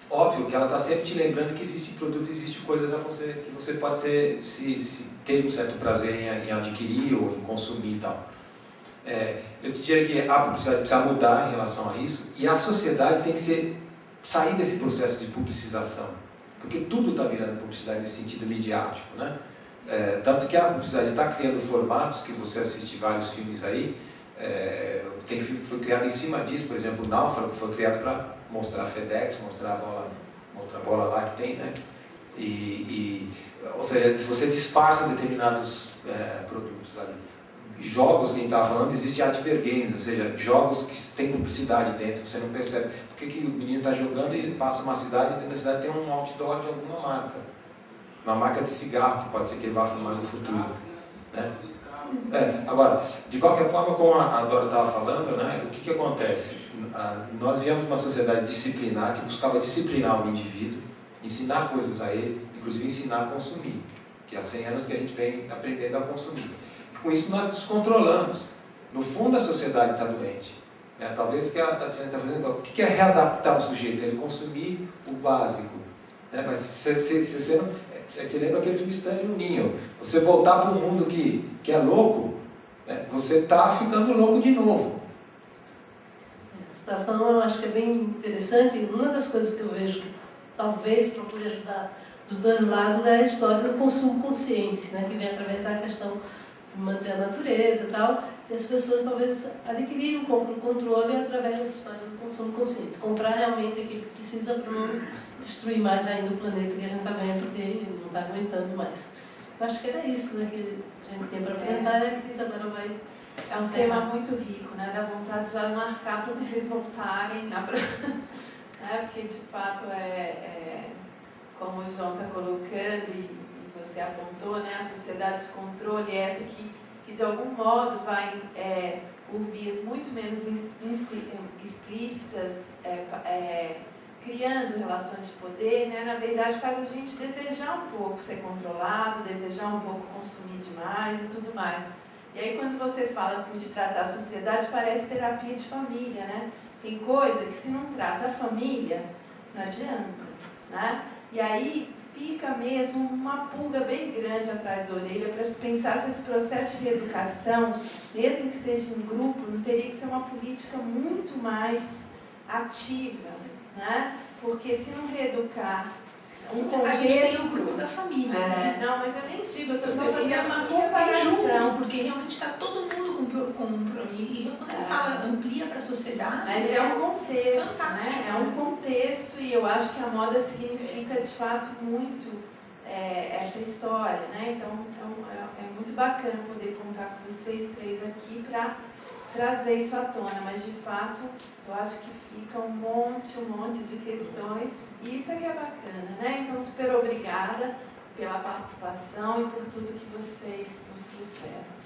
óbvio que ela está sempre te lembrando que existe produto, existe coisas a você, que você pode ter um certo prazer em adquirir ou em consumir e tal. Eu te diria que a publicidade precisa mudar em relação a isso, e a sociedade tem que sair desse processo de publicização, porque tudo está virando publicidade nesse sentido midiático, né? Tanto que a publicidade está criando formatos, que você assiste vários filmes aí, tem filme que foi criado em cima disso, por exemplo, o Náufrago, que foi criado para mostrar a FedEx, mostrar a outra bola lá que tem, né? Ou seja, se você disfarça determinados produtos ali. Jogos, quem estava falando, existe advergames, ou seja, jogos que tem publicidade dentro, você não percebe. Por que o menino está jogando e passa uma cidade, e dentro da cidade tem um outdoor de alguma marca. Uma marca de cigarro, que pode ser que ele vá fumar no futuro, né? Agora, de qualquer forma, como a Dora estava falando, né, o que acontece? Nós viemos de uma sociedade disciplinar, que buscava disciplinar o indivíduo, ensinar coisas a ele, inclusive ensinar a consumir, que há 100 anos que a gente vem aprendendo a consumir. Com isso nós descontrolamos. No fundo a sociedade está doente. Talvez o que a Tatiana está fazendo, o que é readaptar o sujeito? Ele consumir o básico. Mas você lembra aquele filme Estranho no Ninho? Você voltar para um mundo que é louco, você está ficando louco de novo. A situação eu acho que é bem interessante. Uma das coisas que eu vejo que talvez procure ajudar dos dois lados é a história do consumo consciente, né, que vem através da questão de manter a natureza e tal, e as pessoas talvez adquirirem um pouco o controle através dessa história do consumo consciente. Comprar realmente aquilo que precisa para não destruir mais ainda o planeta que a gente está vendo, porque não está aguentando mais. Eu acho que era isso, né, que a gente tinha para apresentar, e a Cris agora vai... É um tema muito rico, né? Dá vontade de já marcar para vocês voltarem, porque de fato como o João está colocando e você apontou, né? A sociedade de controle é essa que de algum modo vai por vias muito menos explícitas, criando relações de poder, né? Na verdade faz a gente desejar um pouco ser controlado, desejar um pouco consumir demais e tudo mais. E aí quando você fala assim de tratar a sociedade, parece terapia de família, né? Tem coisa que se não trata a família, não adianta, né? E aí fica mesmo uma pulga bem grande atrás da orelha para se pensar se esse processo de reeducação, mesmo que seja em grupo, não teria que ser uma política muito mais ativa, né? Porque se não reeducar um contexto... A gente tem o grupo da família, né? Não, mas eu nem digo, eu estou só fazendo uma comparação. comparação. Porque realmente está todo mundo com e quando ele fala amplia para a sociedade... Mas é um contexto, fantástico, né? É um contexto. texto e eu acho que a moda significa de fato muito essa história, né? Então é muito bacana poder contar com vocês três aqui para trazer isso à tona, mas de fato eu acho que fica um monte de questões e isso é que é bacana, né? Então super obrigada pela participação e por tudo que vocês nos trouxeram.